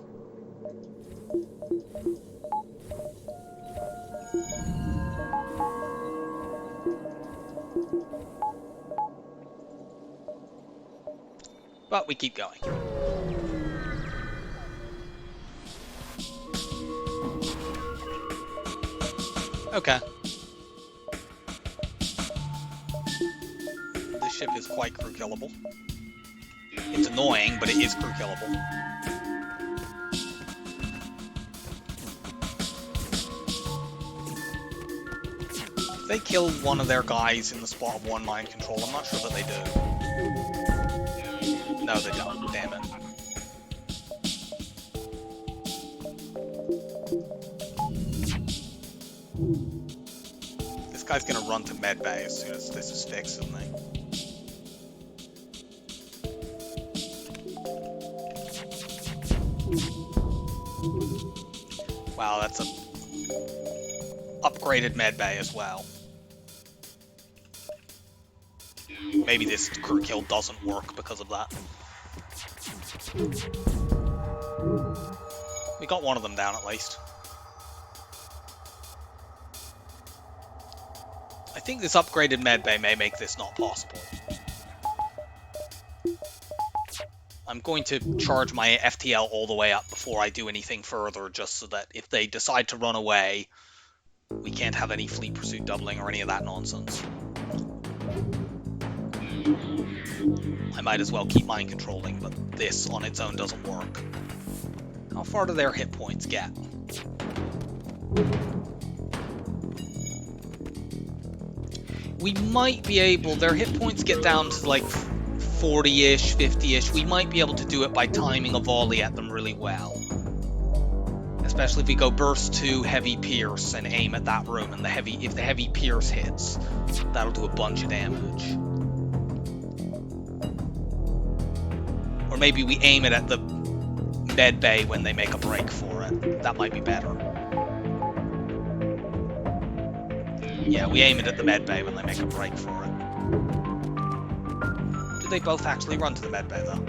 But we keep going. Okay. This ship is quite crew killable. It's annoying, but it is crew killable. If they kill one of their guys in the spot of 1 mind control, I'm not sure that they do. No, they don't. Damn it. This guy's gonna run to medbay as soon as this is fixed, isn't he? Wow, that's a upgraded medbay as well. Maybe this crew kill doesn't work because of that. We got one of them down at least. I think this upgraded medbay may make this not possible. I'm going to charge my FTL all the way up before I do anything further, just so that if they decide to run away, we can't have any fleet pursuit doubling or any of that nonsense. I might as well keep mind controlling, but this on its own doesn't work. How far do their hit points get? We might be able, their hit points get down to like 40-ish, 50-ish. We might be able to do it by timing a volley at them really well. Especially if we go burst 2, heavy pierce, and aim at that room, and if the heavy pierce hits, that'll do a bunch of damage. Or maybe we aim it at the med bay when they make a break for it. That might be better. Yeah, we aim it at the medbay when they make a break for it. Do they both actually run to the medbay, though?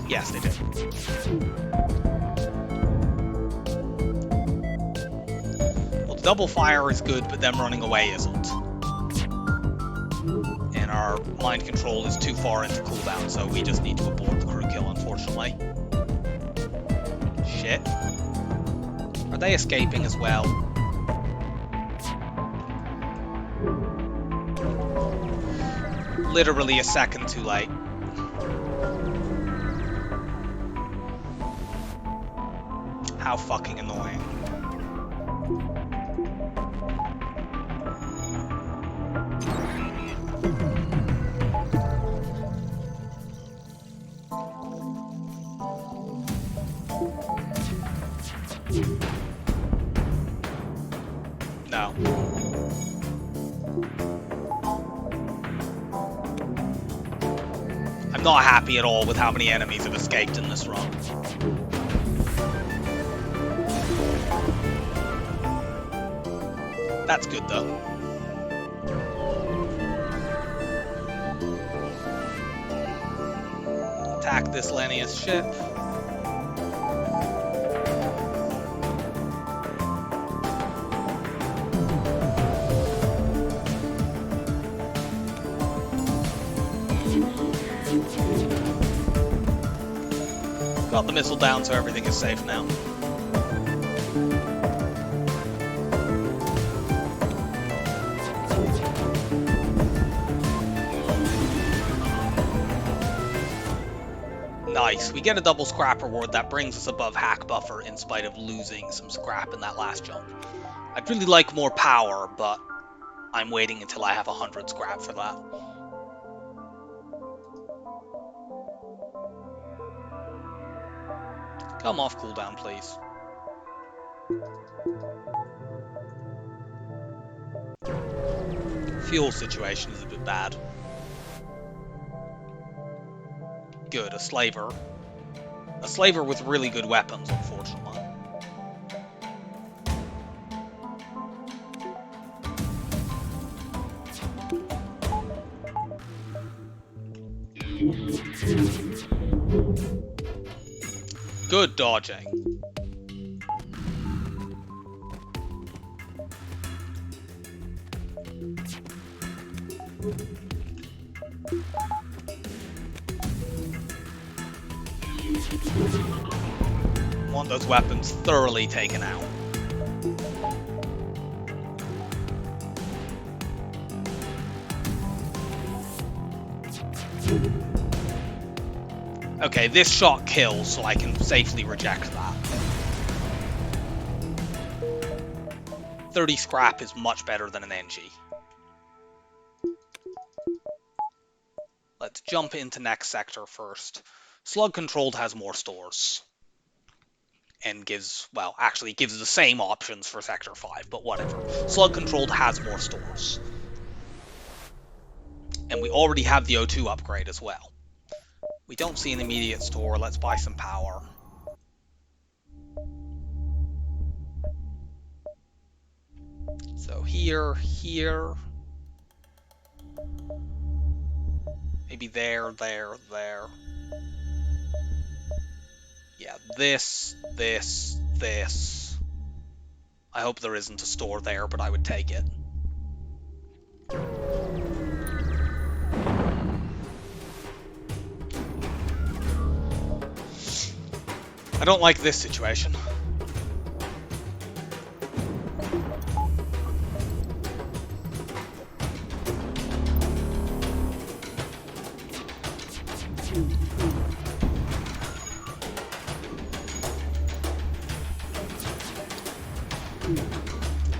Yes, they do. Well, the double fire is good, but them running away isn't. And our mind control is too far into cooldown, so we just need to abort the crew kill, unfortunately. Shit. Are they escaping as well? Literally a second too late. How fucking annoying. No. I'm not happy at all with how many enemies have escaped in this run. That's good though. Attack this Lennius ship. Got the missile down, so everything is safe now. Nice. We get a double scrap reward that brings us above hack buffer in spite of losing some scrap in that last jump. I'd really like more power, but I'm waiting until I have 100 scrap for that. Come off cooldown, please. Fuel situation is a bit bad. Good, a slaver. A slaver with really good weapons, unfortunately. Good dodging. Want those weapons thoroughly taken out. Okay, this shot kills, so I can safely reject that. 30 scrap is much better than an NG. Let's jump into next sector first. Slug Controlled has more stores. And gives, well, actually gives the same options for Sector 5, but whatever. Slug Controlled has more stores. And we already have the O2 upgrade as well. We don't see an immediate store. Let's buy some power. So here, here. Maybe there, there, there. Yeah, this. I hope there isn't a store there, but I would take it. I don't like this situation.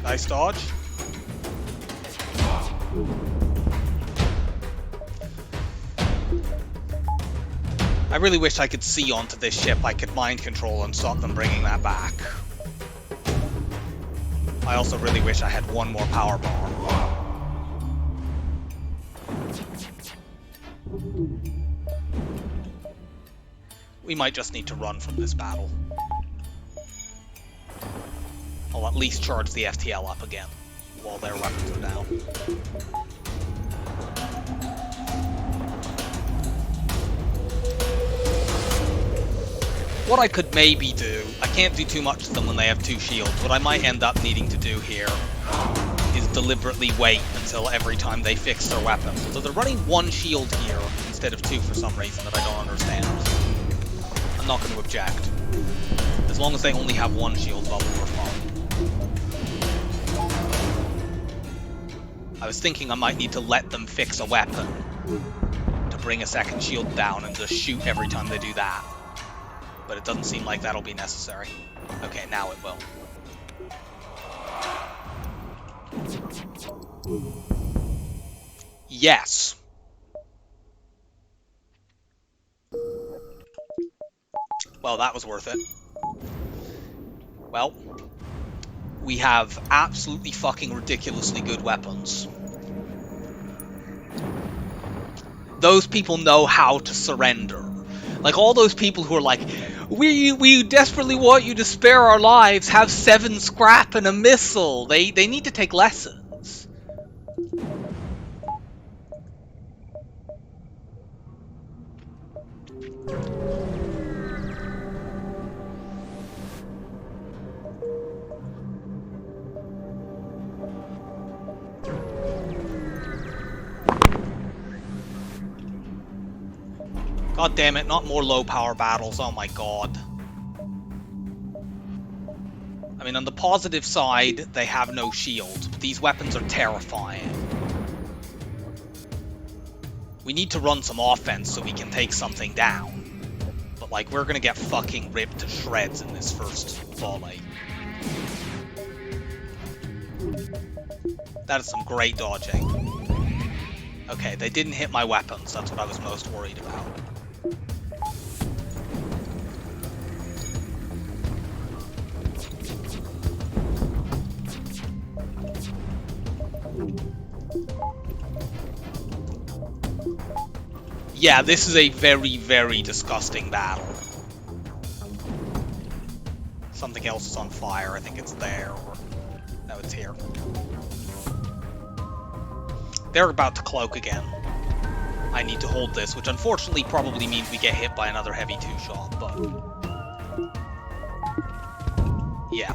Nice dodge. I really wish I could see onto this ship. I could mind control and stop them bringing that back. I also really wish I had one more power bar. We might just need to run from this battle. I'll at least charge the FTL up again while their weapons are down. What I could maybe do, I can't do too much to them when they have 2 shields. What I might end up needing to do here is deliberately wait until every time they fix their weapons. So they're running 1 shield here instead of 2 for some reason that I don't understand. I'm not going to object. As long as they only have 1 shield bubble, we're fine. I was thinking I might need to let them fix a weapon to bring a 2nd shield down and just shoot every time they do that. But it doesn't seem like that'll be necessary. Okay, now it will. Yes. Well, that was worth it. Well, we have absolutely fucking ridiculously good weapons. Those people know how to surrender. Like, all those people who are like, we desperately want you to spare our lives, have 7 scrap and a missile. They need to take lessons. God damn it, not more low power battles, oh my god. I mean, on the positive side, they have no shield, but these weapons are terrifying. We need to run some offense so we can take something down. But, like, we're gonna get fucking ripped to shreds in this first volley. That is some great dodging. Okay, they didn't hit my weapons, that's what I was most worried about. Yeah, this is a very, very disgusting battle. Something else is on fire. I think it's there. Or... no, it's here. They're about to cloak again. I need to hold this, which unfortunately probably means we get hit by another heavy 2-shot, but... yeah.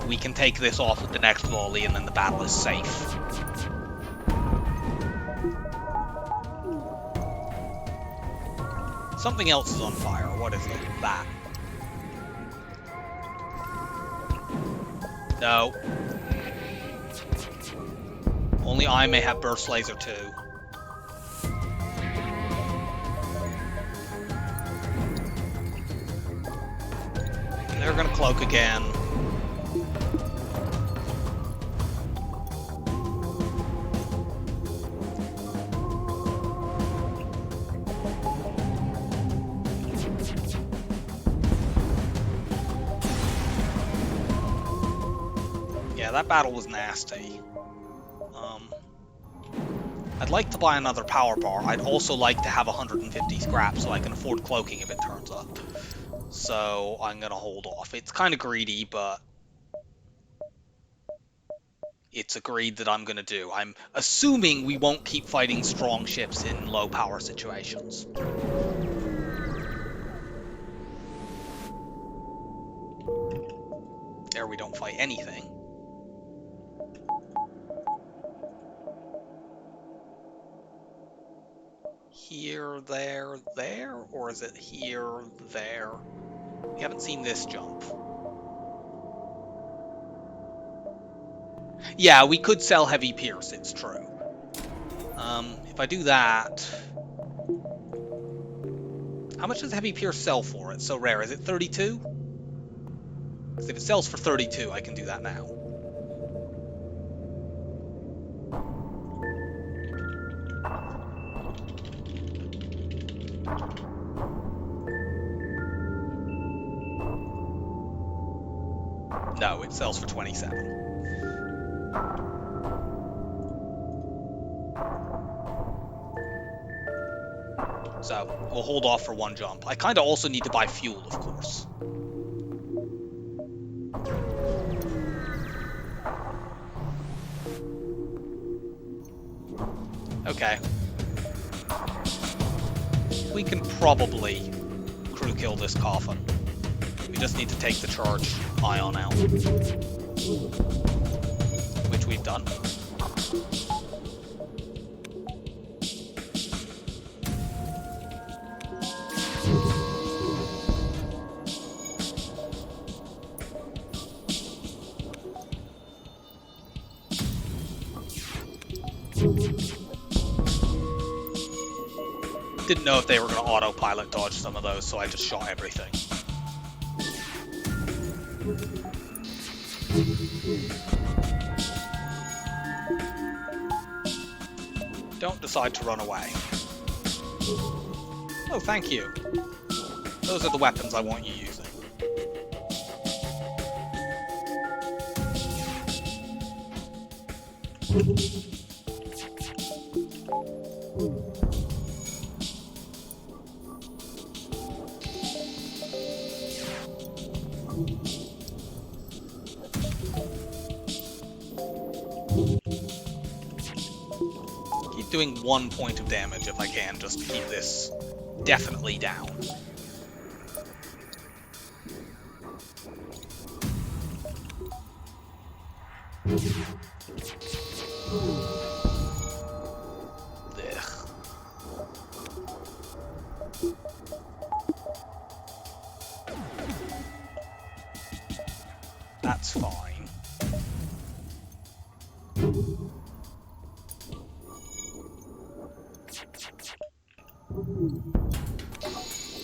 We can take this off with the next volley, and then the battle is safe. Something else is on fire. What is it? That. No. Only I may have burst laser too. They're gonna cloak again. That battle was nasty. I'd like to buy another power bar. I'd also like to have 150 scrap so I can afford cloaking if it turns up. So I'm gonna hold off. It's kind of greedy, but it's a greed that I'm gonna do. I'm assuming we won't keep fighting strong ships in low power situations. There we don't fight anything. Here, there, there? Or is it here, there? We haven't seen this jump. Yeah, we could sell Heavy Pierce, it's true. If I do that... how much does Heavy Pierce sell for? It's so rare. Is it 32? Because if it sells for 32, I can do that now. No, it sells for 27. So we'll hold off for one jump. I kind of also need to buy fuel, of course. Okay. We can probably crew kill this coffin. We just need to take the charge ion out. Which we've done. Didn't know if they were going to autopilot dodge some of those, so I just shot everything. Don't decide to run away. Oh, thank you. Those are the weapons I want you using. Keep doing 1 point of damage if I can, just to keep this definitely down. Ugh. That's fine.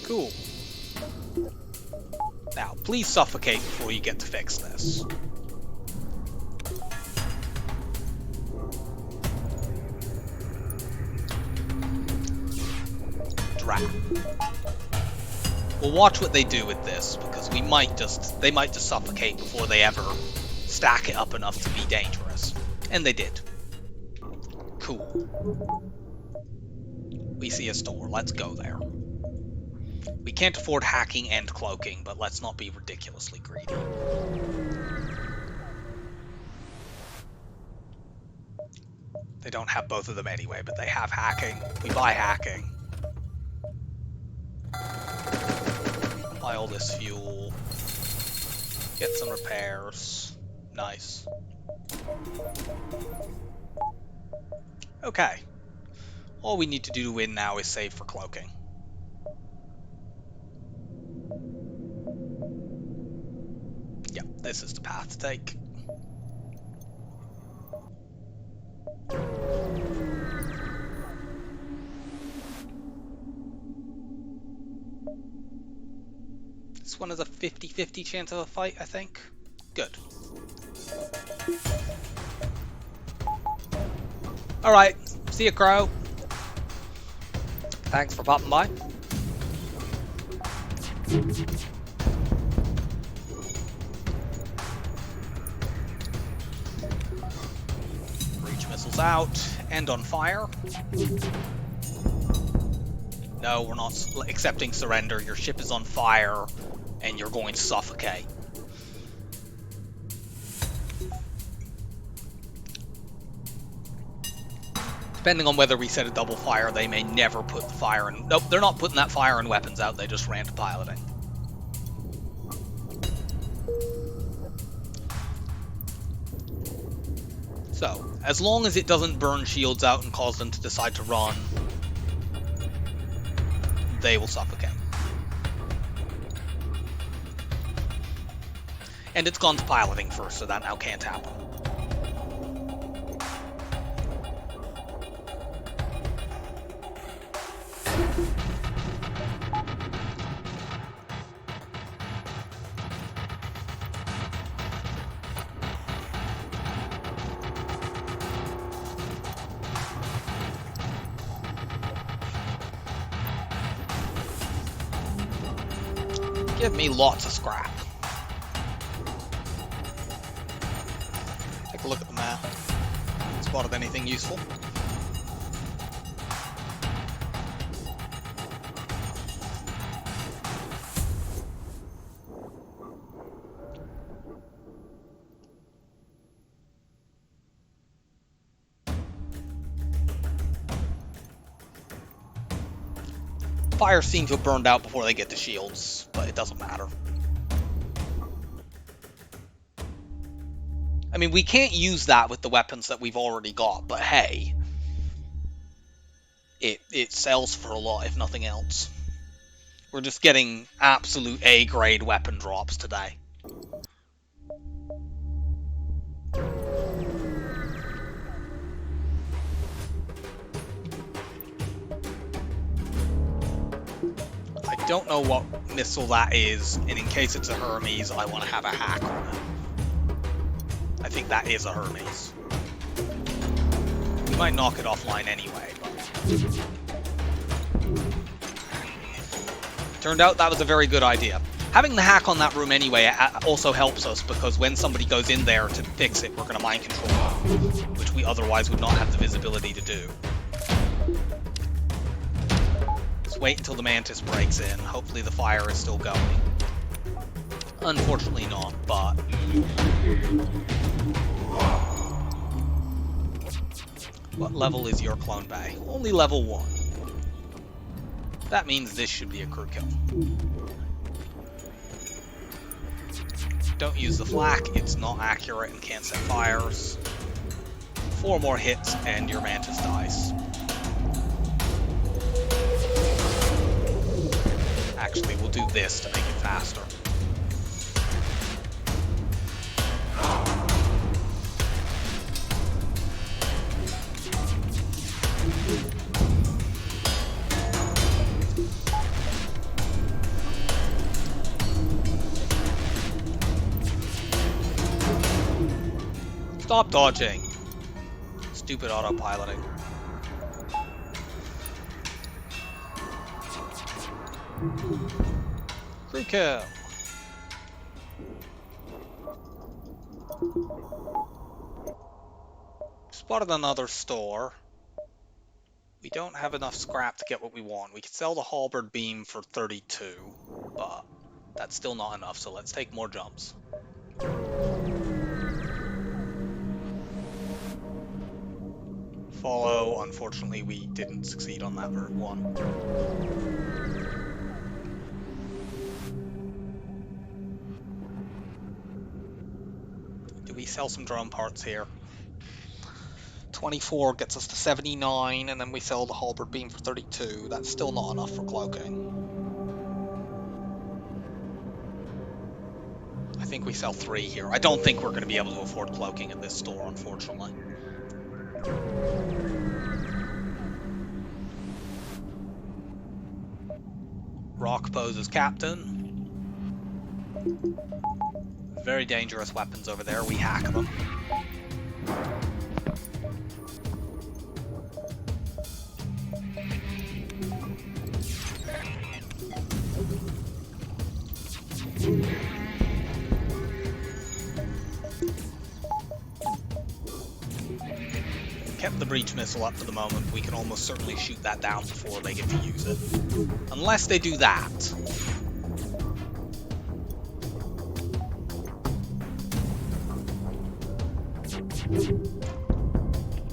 Cool. Now, please suffocate before you get to fix this. Drat. We'll watch what they do with this, because they might just suffocate before they ever stack it up enough to be dangerous. And they did. Cool. We see a store, let's go there. We can't afford hacking and cloaking, but let's not be ridiculously greedy. They don't have both of them anyway, but they have hacking. We buy hacking. Buy all this fuel. Get some repairs. Nice. Okay. All we need to do to win now is save for cloaking. Yep, this is the path to take. This one has a 50-50 chance of a fight, I think. Good. Alright, see ya, Crow. Thanks for popping by. Breach missiles out and on fire. No, we're not accepting surrender. Your ship is on fire and you're going to suffocate. Depending on whether we set a double fire, they may never put the fire in. Nope, they're not putting that fire and weapons out, they just ran to piloting. So, as long as it doesn't burn shields out and cause them to decide to run, they will suffocate. And it's gone to piloting first, so that now can't happen. Give me lots of scrap. Take a look at the map. Spotted anything useful? fires seem to have burned out before they get to shields, but it doesn't matter. I mean, we can't use that with the weapons that we've already got, but hey, it sells for a lot, if nothing else. We're just getting absolute A-grade weapon drops today. I don't know what missile that is, and in case it's a Hermes, I want to have a hack on it. I think that is a Hermes. We might knock it offline anyway, but... Turned out that was a very good idea. Having the hack on that room anyway also helps us, because when somebody goes in there to fix it, we're going to mind control it, which we otherwise would not have the visibility to do. Let's wait until the Mantis breaks in. Hopefully the fire is still going. Unfortunately not, but... What level is your clone bay? Only level 1. That means this should be a crew kill. Don't use the flak, it's not accurate and can't set fires. 4 more hits and your Mantis dies. Actually, we'll do this to make it faster. Stop dodging. Stupid autopiloting. Crew kill. Spotted another store. We don't have enough scrap to get what we want. We could sell the halberd beam for 32, but that's still not enough, so let's take more jumps. Follow, unfortunately we didn't succeed on that one. Do we sell some drone parts here? 24 gets us to 79, and then we sell the halberd beam for 32. That's still not enough for cloaking. I think we sell 3 here. I don't think we're going to be able to afford cloaking at this store, unfortunately. Rock poses captain. Very dangerous weapons over there. We hack them. Kept the breach missile up for the moment. We can almost certainly shoot that down before they get to use it. Unless they do that.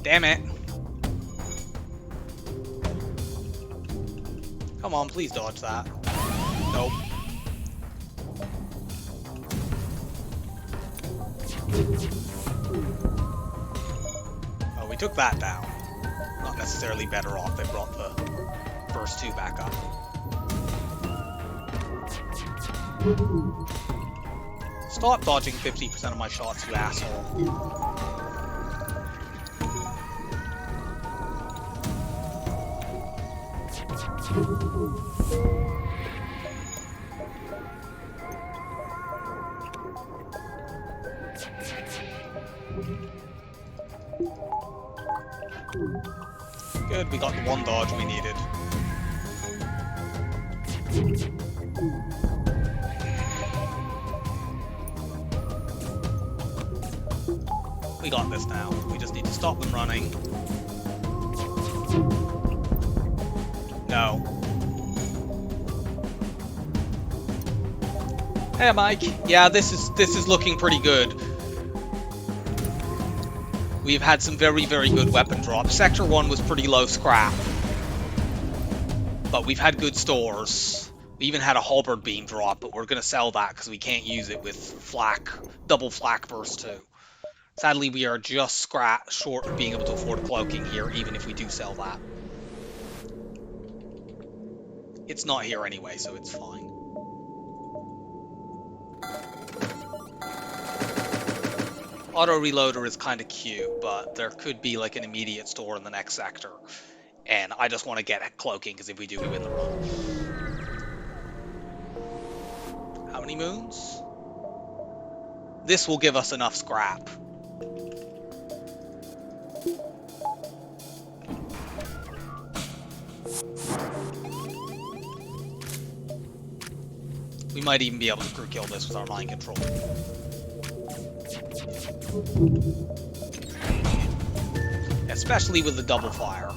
Damn it. Come on, please dodge that. Nope. We took that down. Not necessarily better off. They brought the first 2 back up. Stop dodging 50% of my shots, you asshole. Good, we got the 1 dodge we needed. We got this now. We just need to stop them running. No. Hey, Mike. Yeah, this is looking pretty good. We've had some very, very good weapon drops. Sector 1 was pretty low scrap. But we've had good stores. We even had a halberd beam drop, but we're going to sell that because we can't use it with flak, double flak burst too. Sadly, we are just short of being able to afford cloaking here, even if we do sell that. It's not here anyway, so it's fine. Auto reloader is kind of cute, but there could be like an immediate store in the next sector. And I just want to get cloaking, because if we do, we win the run. How many moons? This will give us enough scrap. We might even be able to crew kill this with our mind control. Especially with the double fire.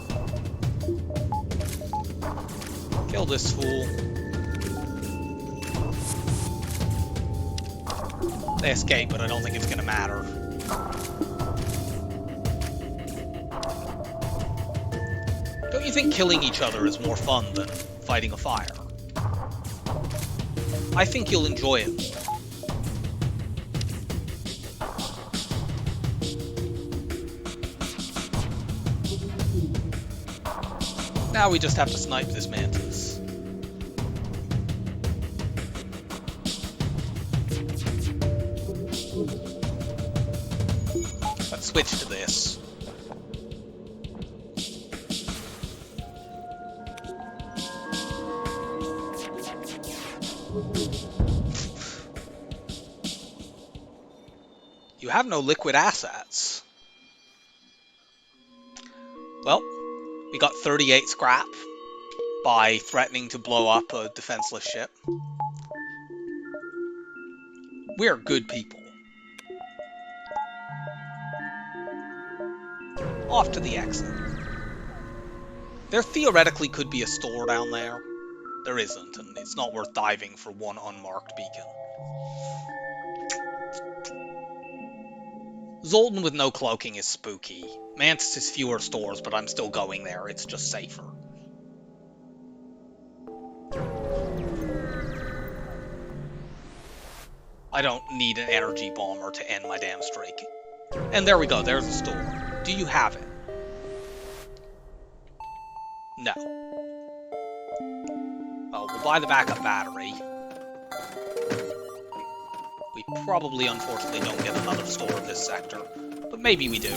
Kill this fool. They escape, but I don't think it's gonna matter. Don't you think killing each other is more fun than fighting a fire? I think you'll enjoy it. Now we just have to snipe this mantis. Let's switch to this. You have no liquid assets. Well, we got 38 scrap by threatening to blow up a defenseless ship. We're good people. Off to the exit. There theoretically could be a store down there. There isn't, and it's not worth diving for one unmarked beacon. Zoltan with no cloaking is spooky. Mantis is fewer stores, but I'm still going there. It's just safer. I don't need an energy bomber to end my damn streak. And there we go. There's the store. Do you have it? No. Well, we'll buy the backup battery. We probably, unfortunately, don't get another store in this sector, but maybe we do.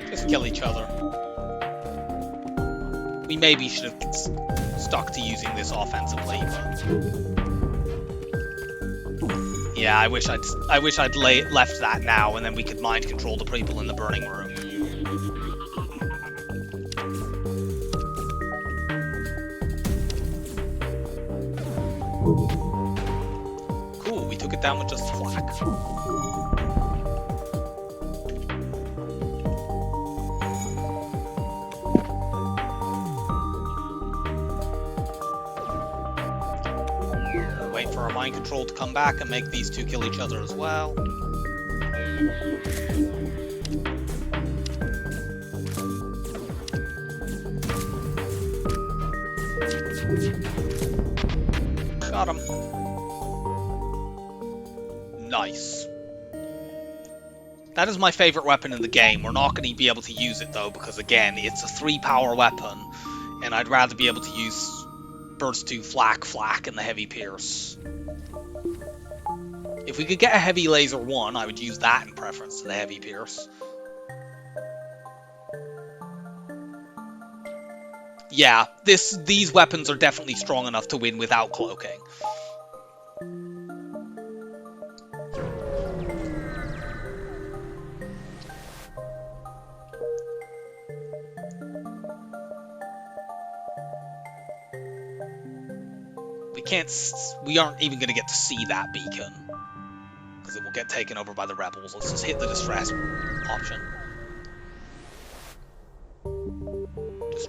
Just kill each other. We maybe should have stuck to using this offensively, but yeah, I wish I'd left that now, and then we could mind control the people in the burning room. Cool, we took it down with just flak. For our mind control to come back and make these two kill each other as well. Got him. Nice. That is my favorite weapon in the game. We're not going to be able to use it though, because again, it's a 3-power weapon, and I'd rather be able to use Burst 2 flak, and the heavy pierce. If we could get a heavy laser 1, I would use that in preference to the heavy pierce. Yeah, these weapons are definitely strong enough to win without cloaking. We aren't even going to get to see that beacon, because it will get taken over by the rebels. Let's just hit the distress option.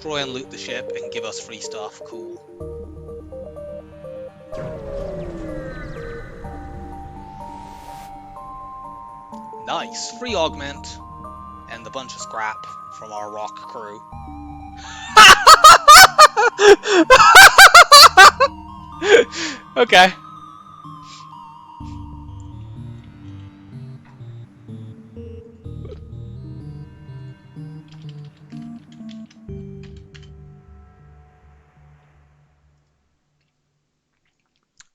destroy and loot the ship and give us free stuff. Cool. Nice. Free augment and a bunch of scrap from our rock crew. Okay.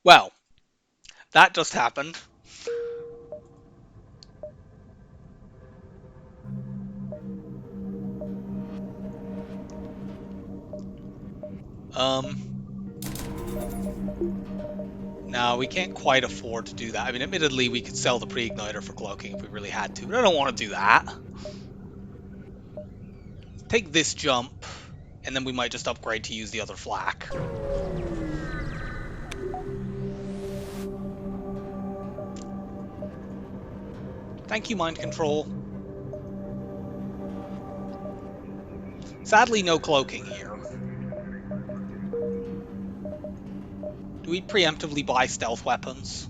Well, that just happened. No, we can't quite afford to do that. I mean, admittedly, we could sell the pre-igniter for cloaking if we really had to, but I don't want to do that. Take this jump, and then we might just upgrade to use the other flak. Thank you, mind control. Sadly, no cloaking here. Do we preemptively buy stealth weapons?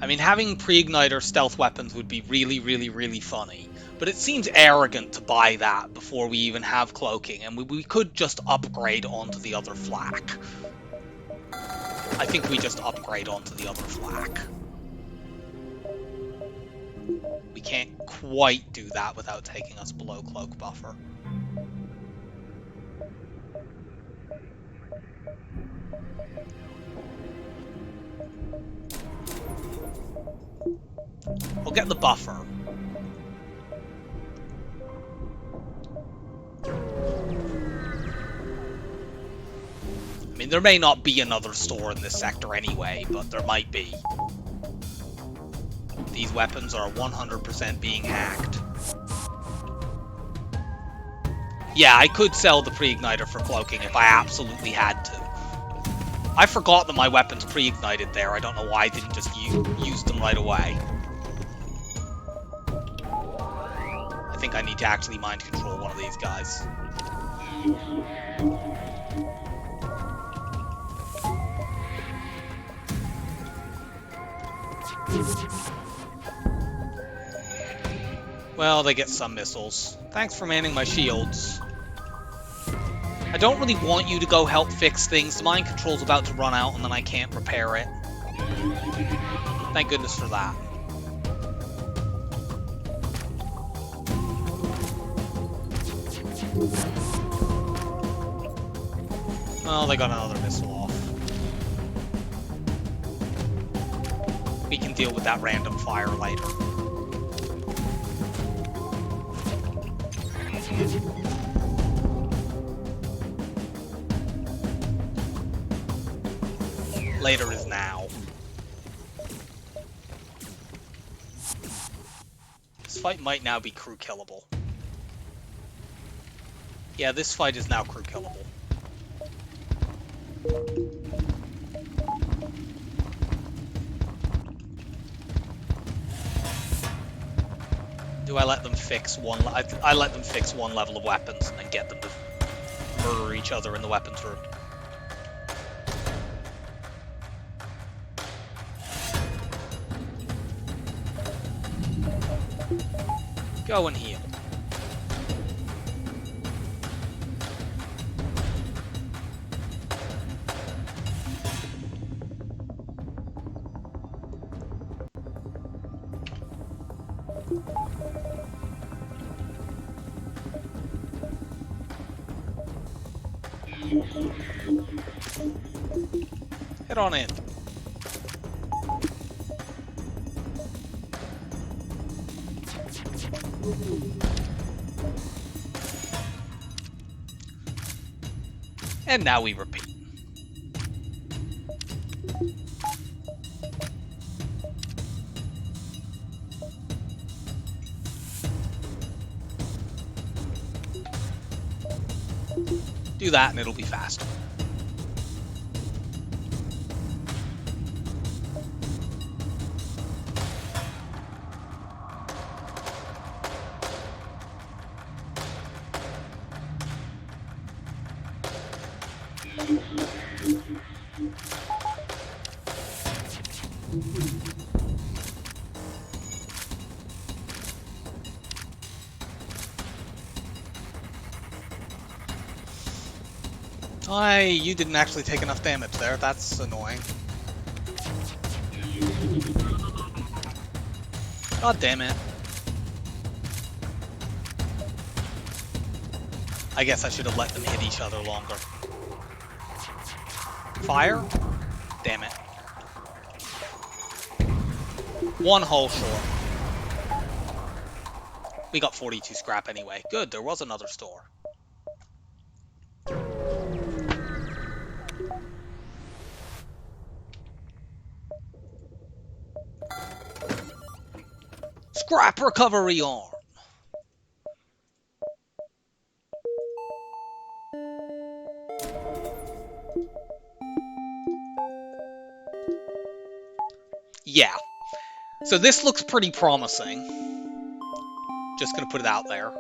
I mean, having pre-igniter stealth weapons would be really, really, really funny. But it seems arrogant to buy that before we even have cloaking, and we could just upgrade onto the other flak. I think we just upgrade onto the other flak. We can't quite do that without taking us below cloak buffer. We'll get the buffer. I mean, there may not be another store in this sector anyway, but there might be. These weapons are 100% being hacked. Yeah, I could sell the pre-igniter for cloaking if I absolutely had to. I forgot that my weapons pre-ignited there. I don't know why I didn't just use them right away. I think I need to actually mind control one of these guys. Well, they get some missiles. Thanks for manning my shields. I don't really want you to go help fix things. The mind control's about to run out and then I can't repair it. Thank goodness for that. Well, they got another missile off. We can deal with that random fire later. Later is now. This fight might now be crew killable. Yeah, this fight is now crew killable. Do I let them fix one? I let them fix one level of weapons and then get them to murder each other in the weapons room. Go and heal. Head on in. And now we repeat. Do that and it'll be faster. You didn't actually take enough damage there. That's annoying. God damn it. I guess I should have let them hit each other longer. Fire? Damn it. One hole short. We got 42 scrap anyway. Good, there was another store. Scrap recovery arm. Yeah. So this looks pretty promising. Just gonna put it out there.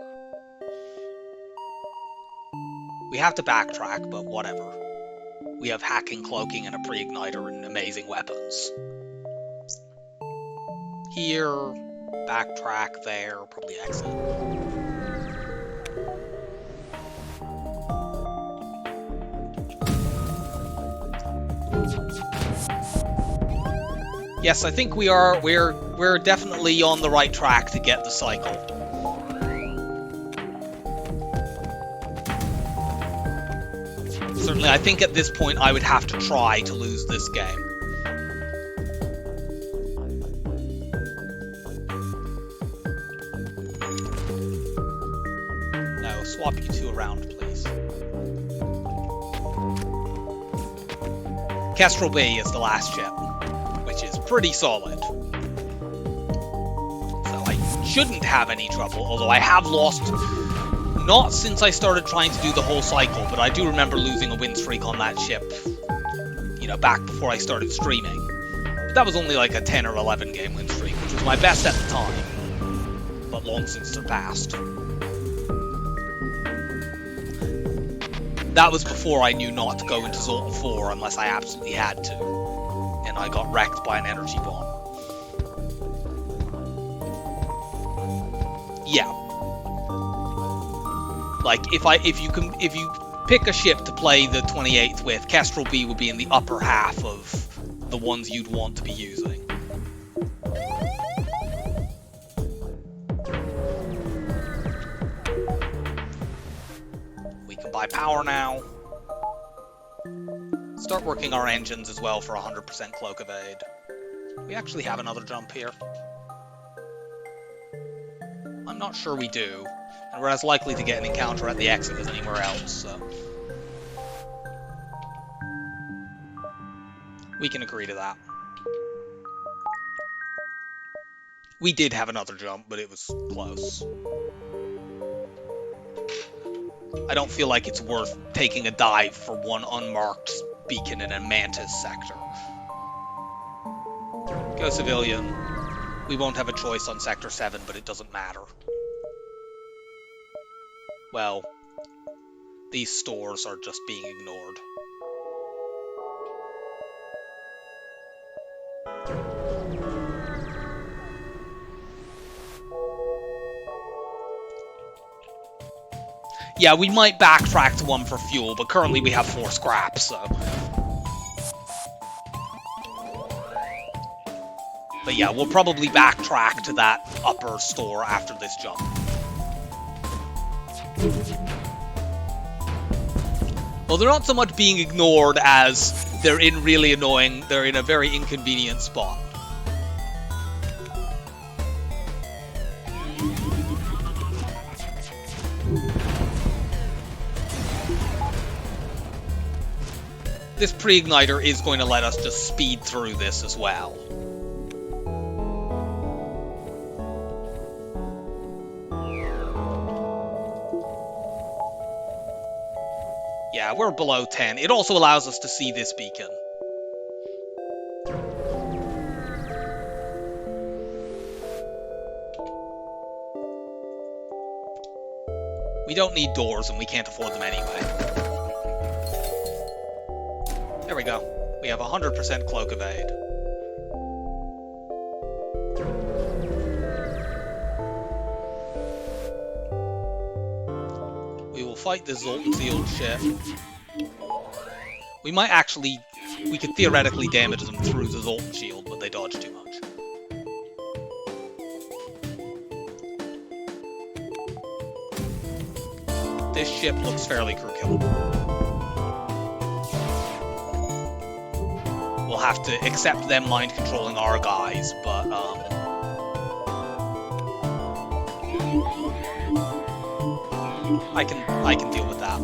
We have to backtrack, but whatever. We have hacking, cloaking, and a pre-igniter and amazing weapons. Here, backtrack there, probably exit. Yes, I think we're definitely on the right track to get the cycle. Certainly, I think at this point I would have to try to lose this game. No, swap you two around, please. Kestrel B is the last ship, which is pretty solid. So I shouldn't have any trouble, although I have lost... Not since I started trying to do the whole cycle, but I do remember losing a win streak on that ship, you know, back before I started streaming. But that was only like a 10 or 11 game win streak, which was my best at the time, but long since surpassed. That was before I knew not to go into Zoltan 4 unless I absolutely had to, and I got wrecked by an energy bomb. Yeah. Like, if you pick a ship to play the 28th with, Kestrel B would be in the upper half of the ones you'd want to be using. We can buy power now. Start working our engines as well for 100% cloak evade. We actually have another jump here. I'm not sure we do. And we're as likely to get an encounter at the exit as anywhere else, so... we can agree to that. We did have another jump, but it was close. I don't feel like it's worth taking a dive for one unmarked beacon in a Mantis sector. Go civilian. We won't have a choice on Sector 7, but it doesn't matter. Well, these stores are just being ignored. Yeah, we might backtrack to one for fuel, but currently we have 4 scraps, so... But yeah, we'll probably backtrack to that upper store after this jump. Well, they're not so much being ignored as they're in a very inconvenient spot. This pre-igniter is going to let us just speed through this as well. Yeah, we're below 10. It also allows us to see this beacon. We don't need doors, and we can't afford them anyway. There we go. We have 100% cloak evade. We will fight the Zoltan sealed ship. We might actually... We could theoretically damage them through the Zoltan shield, but they dodge too much. This ship looks fairly crew killable. We'll have to accept them mind controlling our guys, but I can deal with that.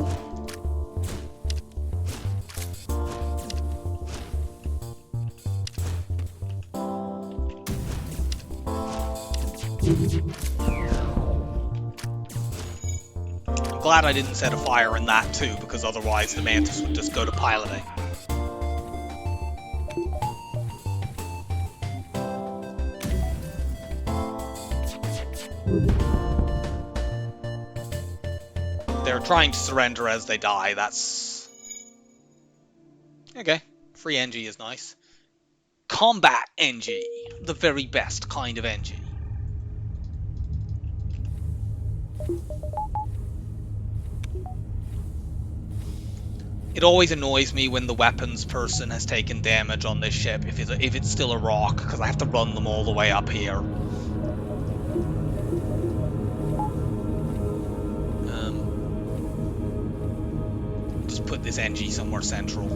I'm glad I didn't set a fire in that too, because otherwise the Mantis would just go to piloting. They're trying to surrender as they die, that's... Okay, free NG is nice. Combat NG, the very best kind of NG. It always annoys me when the weapons person has taken damage on this ship, if it's still a rock, because I have to run them all the way up here. Just put this NG somewhere central.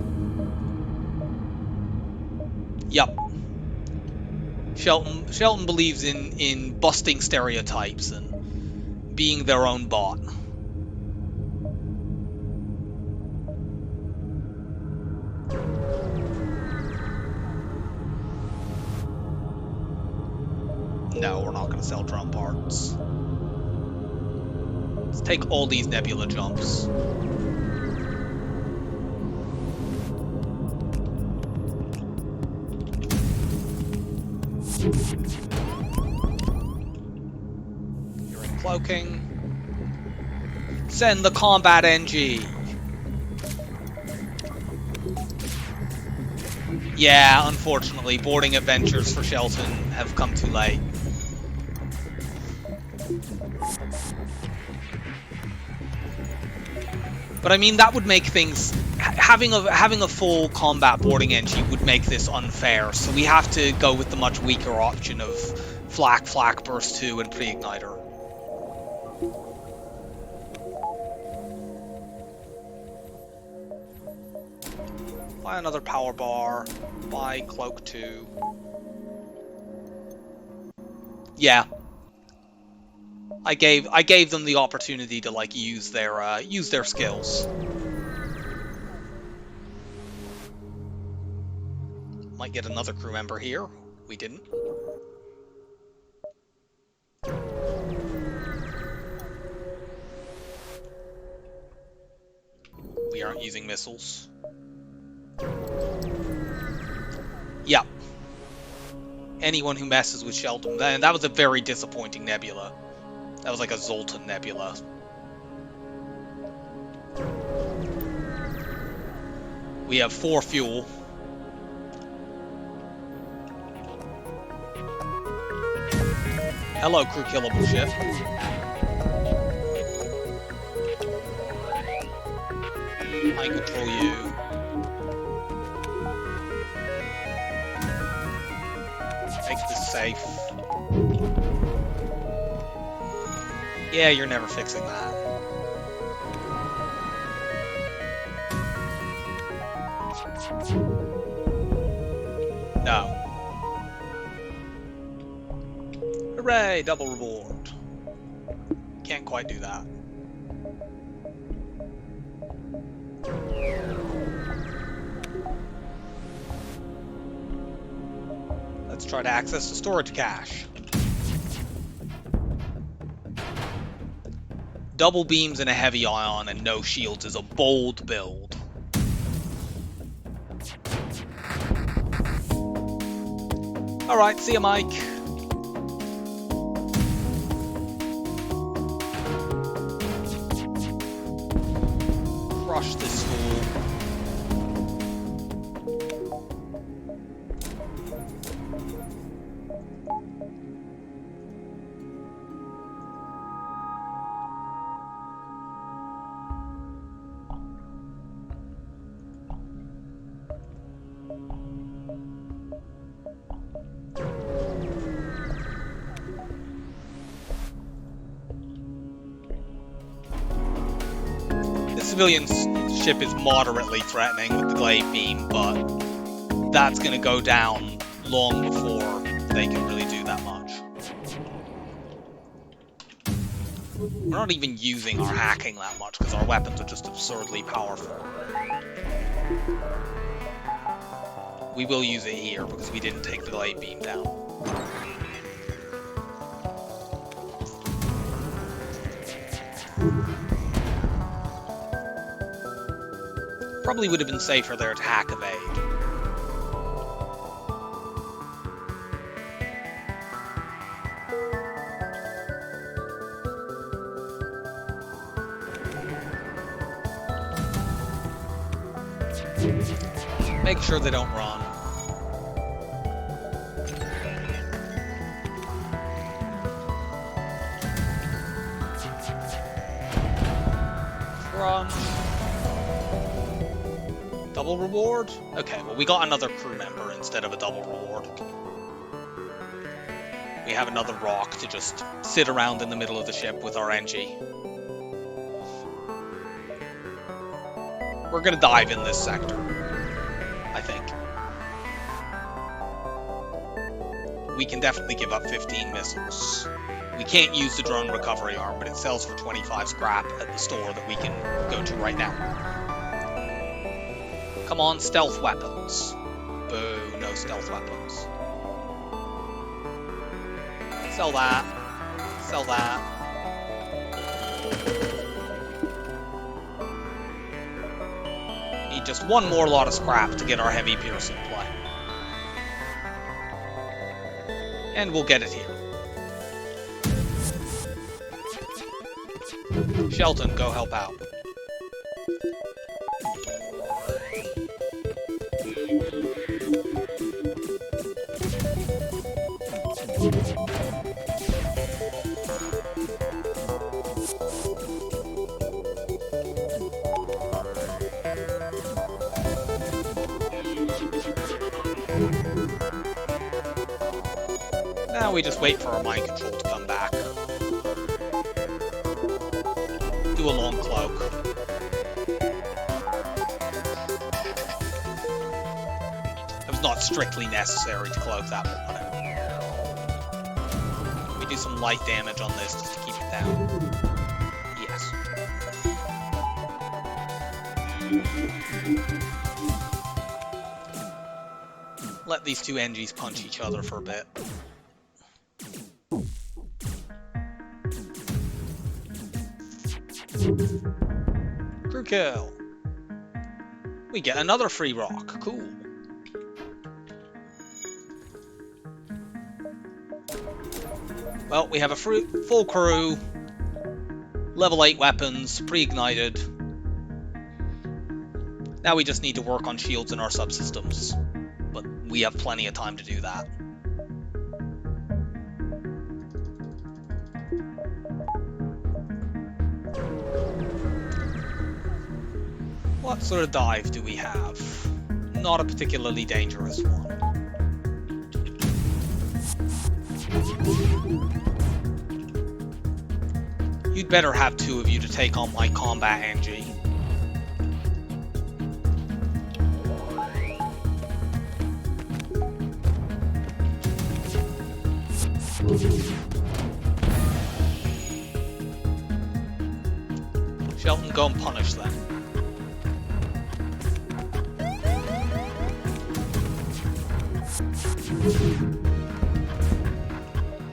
Yup. Shelton believes in busting stereotypes and being their own bot. No, we're not going to sell drum parts. Let's take all these nebula jumps. You're in cloaking. Send the combat NG. Yeah, unfortunately, boarding adventures for Shelton have come too late. But I mean, that would make things... Having a full combat boarding NG would make this unfair, so we have to go with the much weaker option of Flak, Burst 2, and Pre-Igniter. Buy another power bar. Buy Cloak 2. Yeah. I gave them the opportunity to like use their skills. Might get another crew member here. We didn't. We aren't using missiles. Yeah. Anyone who messes with Sheldon, that was a very disappointing nebula. That was like a Zoltan nebula. We have 4 fuel. Hello, crew killable ship. I control you. Make this safe. Yeah, you're never fixing that. No. Hooray, double reward. Can't quite do that. Let's try to access the storage cache. Double beams and a heavy ion and no shields is a bold build. Alright, see ya, Mike. Crush this fool. civilian ship is moderately threatening with the glaive beam, but that's going to go down long before they can really do that much. We're not even using our hacking that much because our weapons are just absurdly powerful. We will use it here because we didn't take the glaive beam down. Probably would have been safer there to hack evade. Make sure they don't run. Run. Double reward? Okay, well we got another crew member instead of a double reward. We have another rock to just sit around in the middle of the ship with our NG. We're gonna dive in this sector, I think. We can definitely give up 15 missiles. We can't use the drone recovery arm, but it sells for 25 scrap at the store that we can go to right now. Come on, stealth weapons. Boo, no stealth weapons. Sell that. Sell that. Need just one more lot of scrap to get our heavy piercing play. And we'll get it here. Shelton, go help out. Now we just wait for our mind control to come back. Do a long cloak. It was not strictly necessary to cloak that one. We do some light damage on this just to keep it down. Yes. Let these two NGs punch each other for a bit. Crew kill. We get another free rock. Cool. Well, we have a full crew, level 8 weapons, pre-ignited. Now we just need to work on shields in our subsystems, but we have plenty of time to do that. What sort of dive do we have? Not a particularly dangerous one. You'd better have two of you to take on my combat NG. Shelton, go and punish them.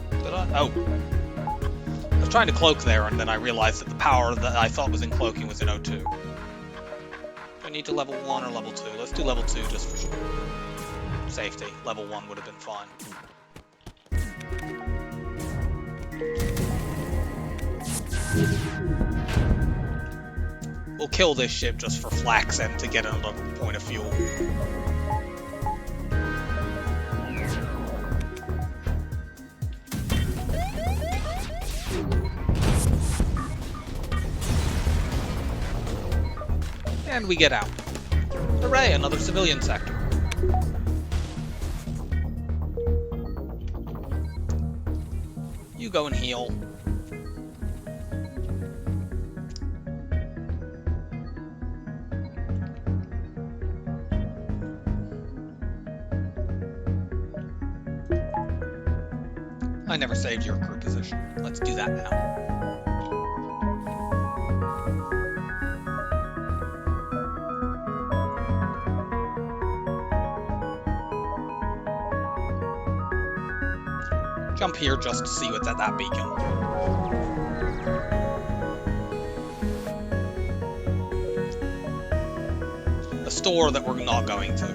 Did I? Oh. I was trying to cloak there, and then I realized that the power that I thought was in cloaking was in O2. Do I need to level 1 or level 2? Let's do level 2 just for safety. Level 1 would have been fine. We'll kill this ship just for flax and to get another point of fuel. And we get out. Hooray, another civilian sector. You go and heal. I never saved your crew position. Let's do that now. Jump here just to see what's at that beacon. A store that we're not going to.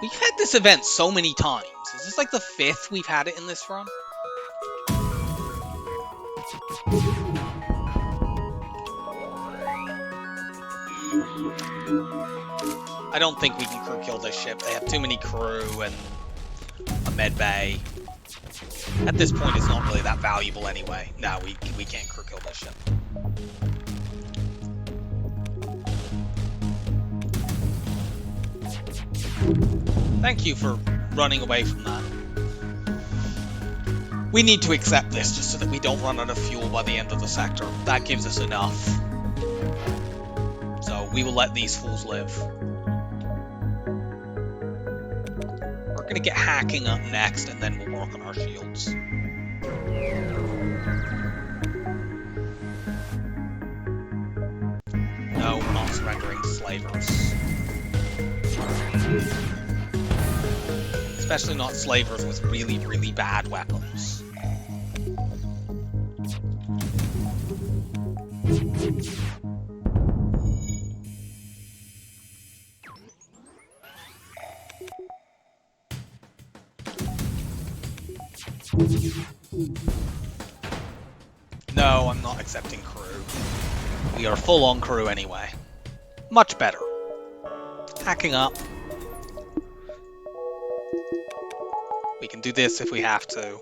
We've had this event so many times. Is this like the 5th we've had it in this run? I don't think we can crew kill this ship. They have too many crew and a med bay. At this point, it's not really that valuable anyway. No, we can't crew kill this ship. Thank you for running away from that. We need to accept this just so that we don't run out of fuel by the end of the sector. That gives us enough. So we will let these fools live. We're going to get hacking up next, and then we'll work on our shields. No, we're not surrendering to slavers. Especially not slavers with really, really bad weapons. No, I'm not accepting crew. We are full on crew anyway. Much better. Hacking up. We can do this if we have to.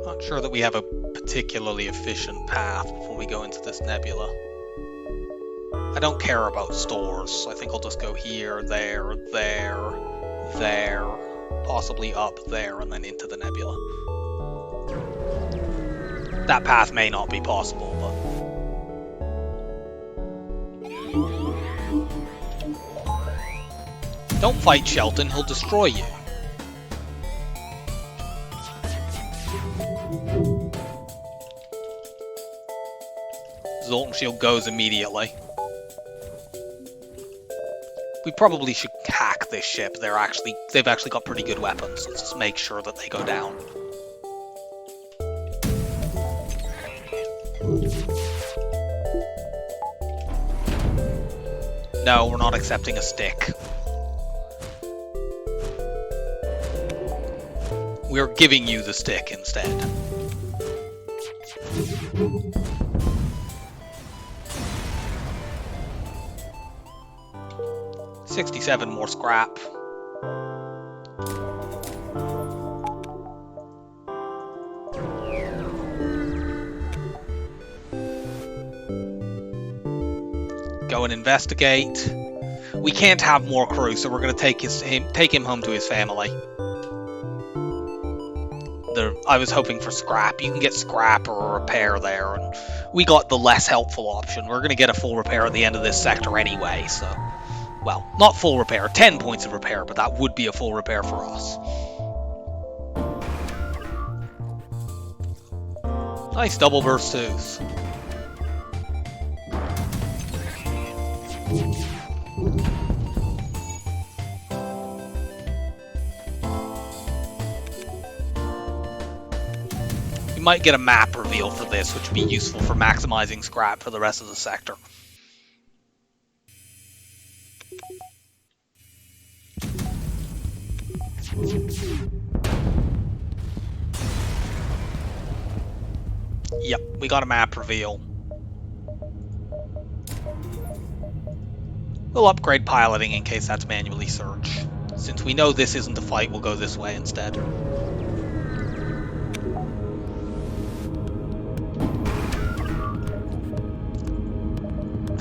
Not sure that we have a particularly efficient path before we go into this nebula. I don't care about stores. I think I'll just go here, there, there, there, possibly up there, and then into the nebula. That path may not be possible, but... Don't fight Shelton, he'll destroy you. Zoltan Shield goes immediately. We probably should hack this ship. They've actually got pretty good weapons. Let's just make sure that they go down. No, we're not accepting a stick. We're giving you the stick instead. $67 more scrap. Go and investigate. We can't have more crew, so we're going to take him home to his family. I was hoping for scrap. You can get scrap or a repair there, and we got the less helpful option. We're going to get a full repair at the end of this sector anyway, so... Well, not full repair, 10 points of repair, but that would be a full repair for us. Nice double burst twos. You might get a map reveal for this, which would be useful for maximizing scrap for the rest of the sector. Yep, we got a map reveal. We'll upgrade piloting in case that's manually search. Since we know this isn't a fight, we'll go this way instead.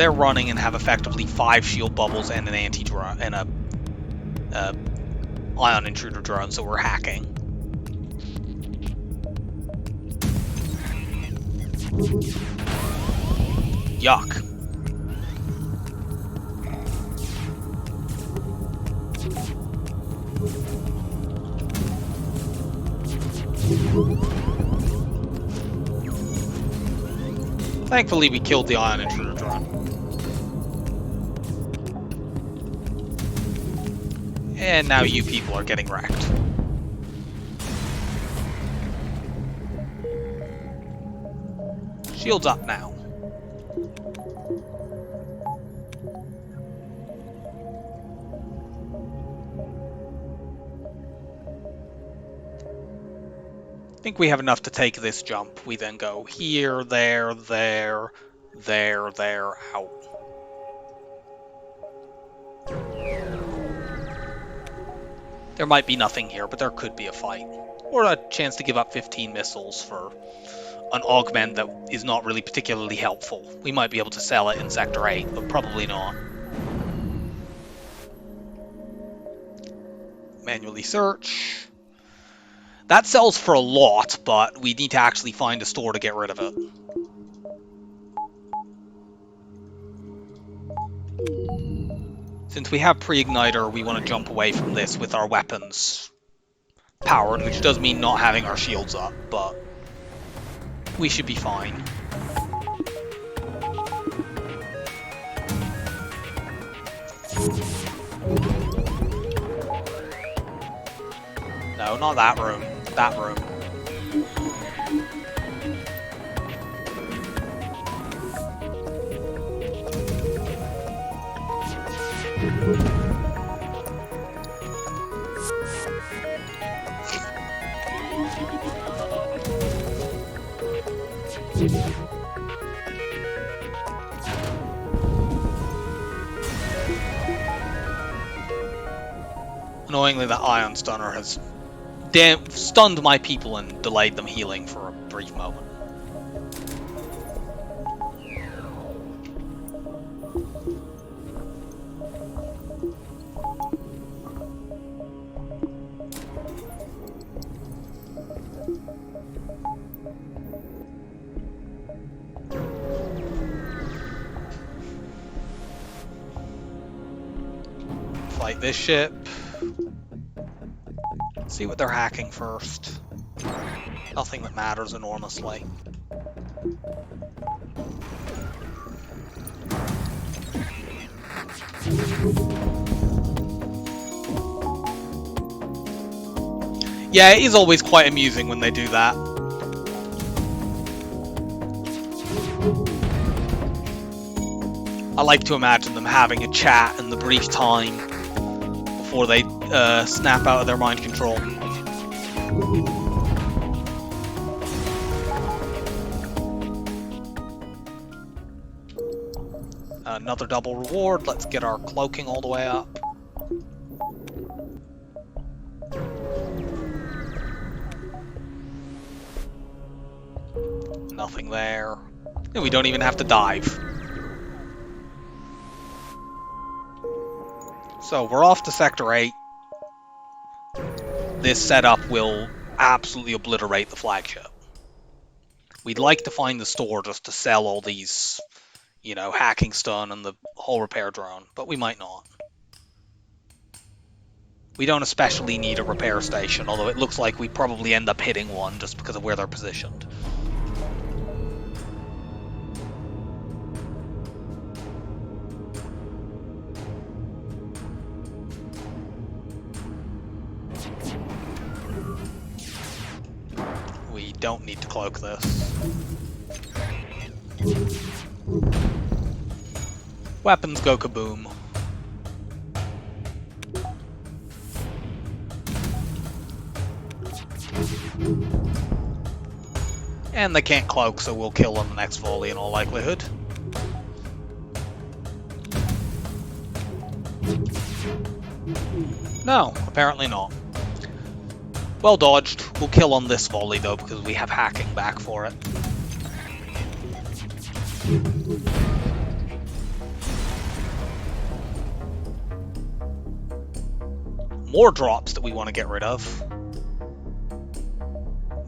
They're running and have effectively 5 shield bubbles and an anti-drone and a ion intruder drone, so we're hacking. Yuck. Thankfully, we killed the ion intruder drone. And now you people are getting wrecked. Shields up now. I think we have enough to take this jump. We then go here, there, there, there, there, out. There might be nothing here, but there could be a fight. Or a chance to give up 15 missiles for an augment that is not really particularly helpful. We might be able to sell it in Sector 8, but probably not. Manually search. That sells for a lot, but we need to actually find a store to get rid of it. Since we have pre-igniter, we want to jump away from this with our weapons powered, which does mean not having our shields up, but we should be fine. No, not that room. That room. Annoyingly, that ion stunner has stunned my people and delayed them healing for a brief moment. Fight this ship. See what they're hacking first. Nothing that matters enormously. Yeah, it is always quite amusing when they do that. I like to imagine them having a chat in the brief time before they snap out of their mind control. Another double reward. Let's get our cloaking all the way up. Nothing there. And we don't even have to dive. So we're off to Sector 8. This setup will absolutely obliterate the flagship. We'd like to find the store just to sell all these, you know, hacking stun and the whole repair drone, but we might not. We don't especially need a repair station, although it looks like we probably end up hitting one just because of where they're positioned. We don't need to cloak this. Weapons go kaboom. And they can't cloak, so we'll kill on the next volley in all likelihood. No, apparently not. Well dodged. We'll kill on this volley though, because we have hacking back for it. More drops that we want to get rid of.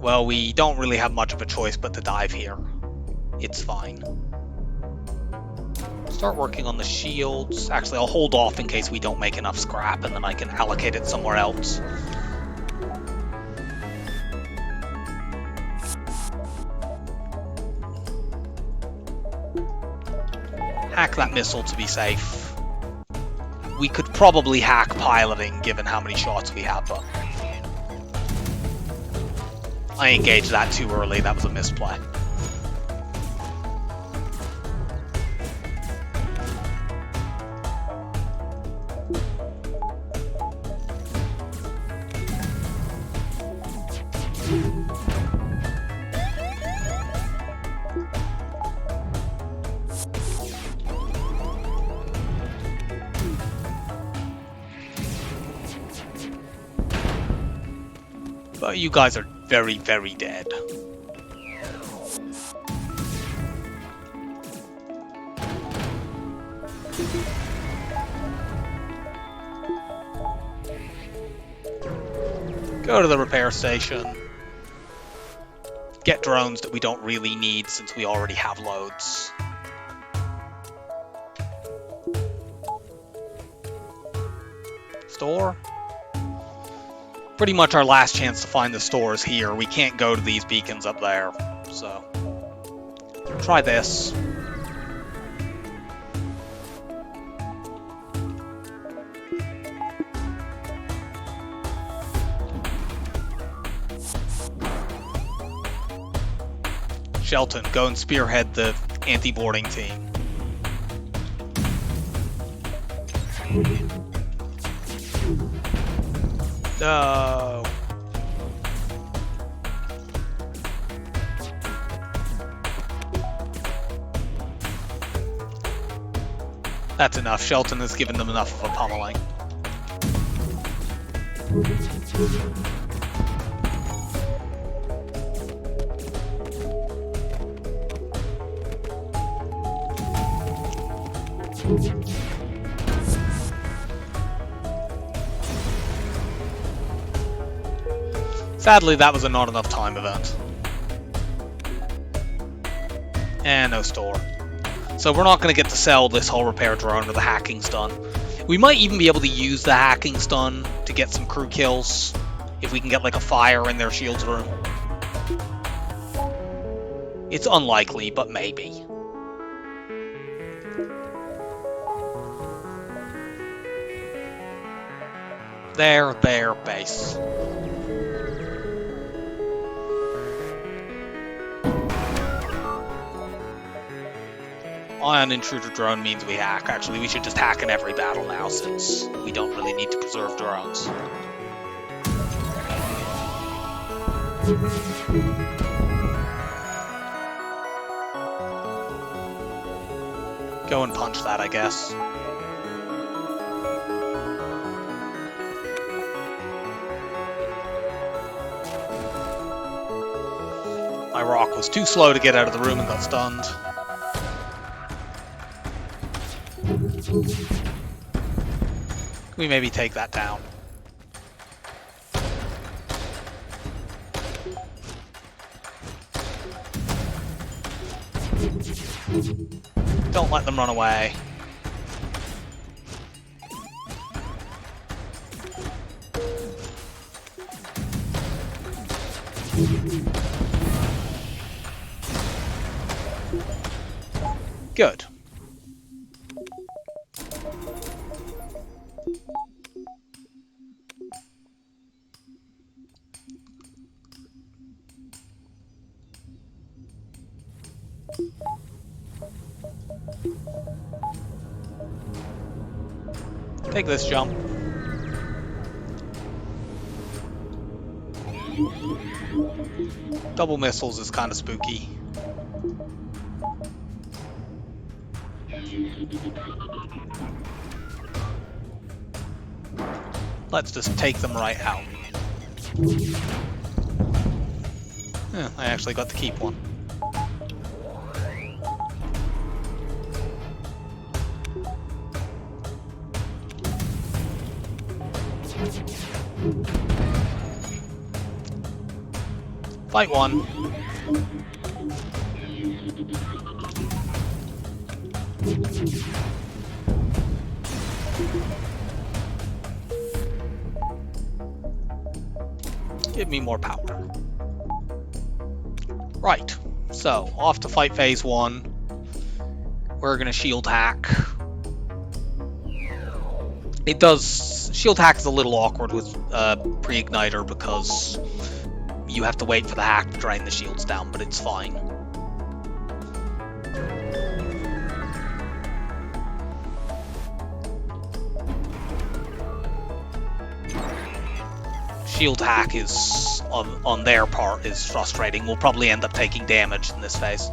Well, we don't really have much of a choice but to dive here. It's fine. Start working on the shields. Actually, I'll hold off in case we don't make enough scrap, and then I can allocate it somewhere else. Hack that missile to be safe. We could probably hack piloting given how many shots we have, but I engaged that too early. That was a misplay. But you guys are very, very dead. Go to the repair station. Get drones that we don't really need since we already have loads. Store? Pretty much our last chance to find the stores here. We can't go to these beacons up there, so try this. Shelton, go and spearhead the anti-boarding team. No. That's enough. Shelton has given them enough of a pummeling. Sadly, that was a not enough time event. And no store. So we're not going to get to sell this whole repair drone or the hacking stun. We might even be able to use the hacking stun to get some crew kills if we can get like a fire in their shields room. It's unlikely, but maybe. Their base. Ion intruder drone means we hack. Actually, we should just hack in every battle now since we don't really need to preserve drones. Go and punch that, I guess. My rock was too slow to get out of the room and got stunned. Can we maybe take that down? Don't let them run away. Good. Take this jump. Double missiles is kind of spooky. Let's just take them right out. Yeah, I actually got to keep one. Fight one. Give me more power. Right, so off to fight phase one. We're gonna shield hack. It does, shield hack is a little awkward with pre-igniter because you have to wait for the hack to drain the shields down, but it's fine. Shield hack is, on their part, is frustrating. We'll probably end up taking damage in this phase.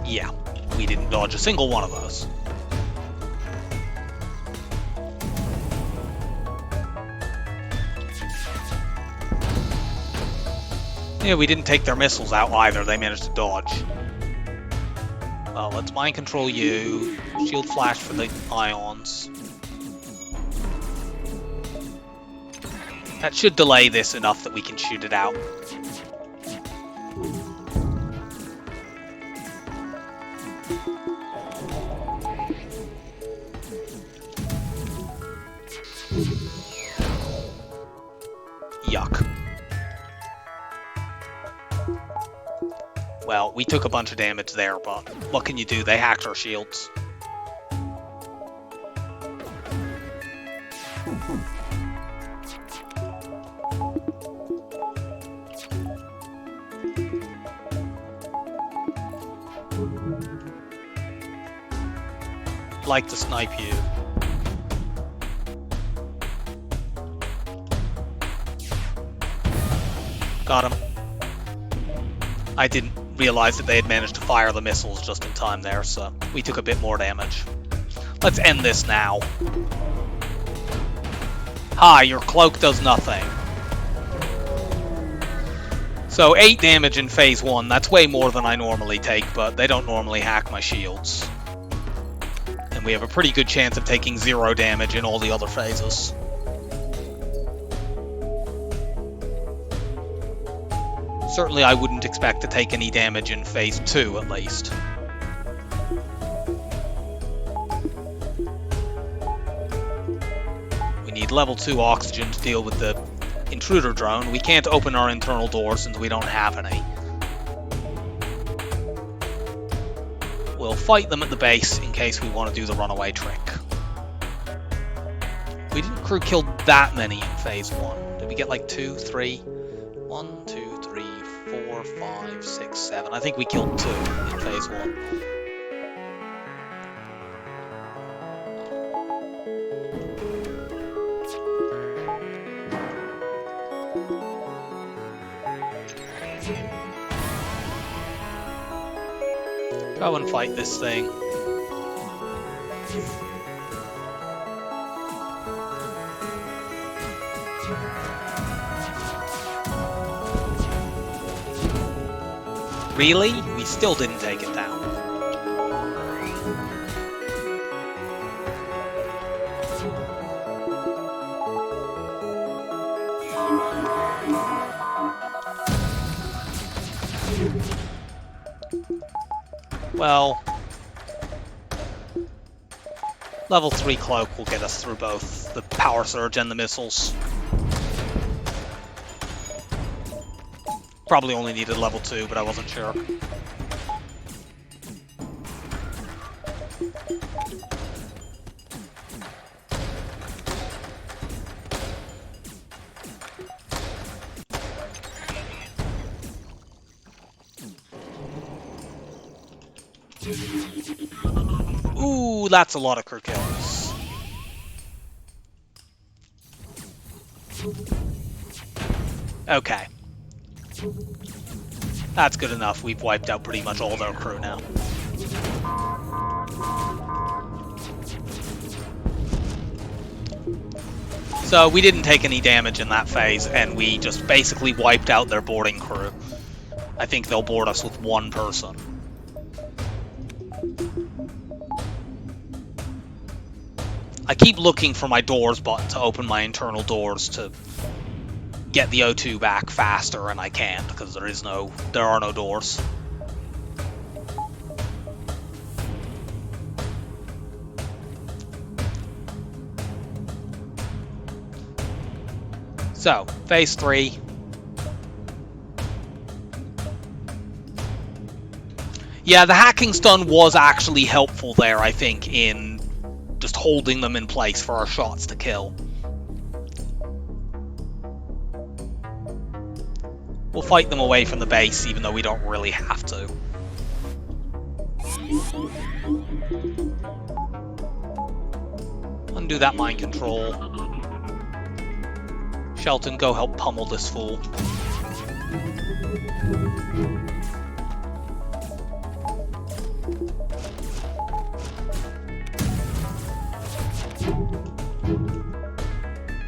Yeah, we didn't dodge a single one of those. Yeah, we didn't take their missiles out either. They managed to dodge. Well, let's mind control you. Shield flash for the ions. That should delay this enough that we can shoot it out. Yuck. Well, we took a bunch of damage there, but what can you do? They hacked our shields. Like to snipe you. Got him. I didn't realize that they had managed to fire the missiles just in time there, so we took a bit more damage. Let's end this now. Hi, your cloak does nothing. So 8 damage in phase 1, that's way more than I normally take, but they don't normally hack my shields. And we have a pretty good chance of taking 0 damage in all the other phases. Certainly I wouldn't expect to take any damage in phase 2 at least. We need level 2 oxygen to deal with the intruder drone. We can't open our internal door since we don't have any. We'll fight them at the base in case we want to do the runaway trick. We didn't crew kill that many in phase 1. Did we get like 2, 3? 1, 2, 3, 4, 5, 6, 7. I think we killed 2 in phase 1. Go and fight this thing. Really? We still didn't take it down. Well, level 3 cloak will get us through both the power surge and the missiles. Probably only needed level 2, but I wasn't sure. Ooh, that's a lot of crew kills. Okay. That's good enough. We've wiped out pretty much all their crew now. So we didn't take any damage in that phase, and we just basically wiped out their boarding crew. I think they'll board us with one person. I keep looking for my doors button to open my internal doors to get the O2 back faster, and I can't because there are no doors. So, phase 3. Yeah, the hacking stun was actually helpful there, I think, in just holding them in place for our shots to kill. We'll fight them away from the base, even though we don't really have to. Undo that mind control. Shelton, go help pummel this fool.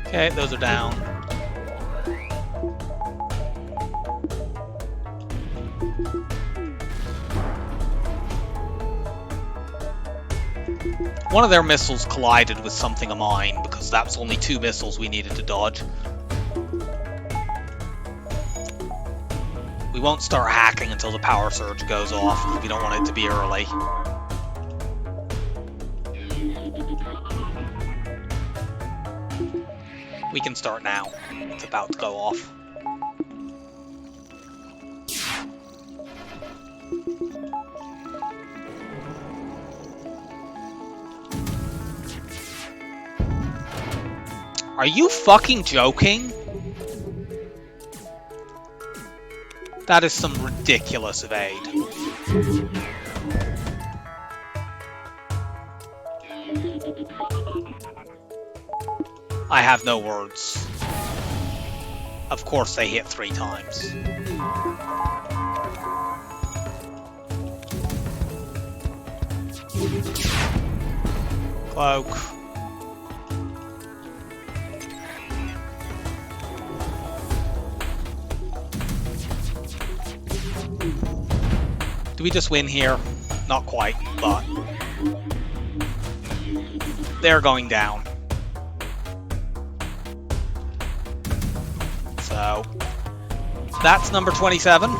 Okay, those are down. One of their missiles collided with something of mine because that was only 2 missiles we needed to dodge. We won't start hacking until the power surge goes off because we don't want it to be early. We can start now. It's about to go off. Are you fucking joking? That is some ridiculous evade. I have no words. Of course they hit 3 times. Cloak. Do we just win here? Not quite, but they're going down. So that's number 27.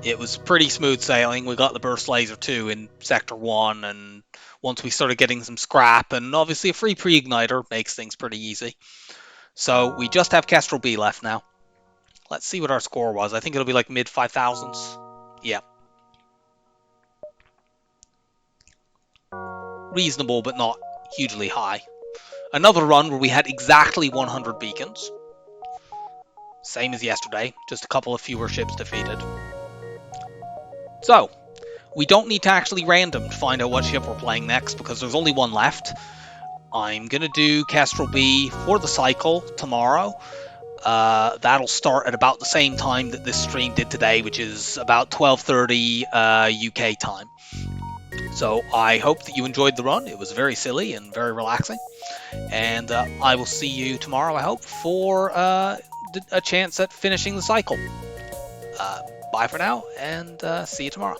It was pretty smooth sailing. We got the burst laser 2 in sector 1, and once we started getting some scrap, and obviously a free pre-igniter makes things pretty easy. So we just have Kestrel B left now. Let's see what our score was. I think it'll be like mid 5,000s. Yeah. Reasonable, but not hugely high. Another run where we had exactly 100 beacons. Same as yesterday, just a couple of fewer ships defeated. So, we don't need to actually random to find out what ship we're playing next because there's only one left. I'm going to do Kestrel B for the cycle tomorrow. That'll start at about the same time that this stream did today, which is about 12:30 UK time. So I hope that you enjoyed the run. It was very silly and very relaxing. And I will see you tomorrow, I hope, for a chance at finishing the cycle. Bye for now, and see you tomorrow.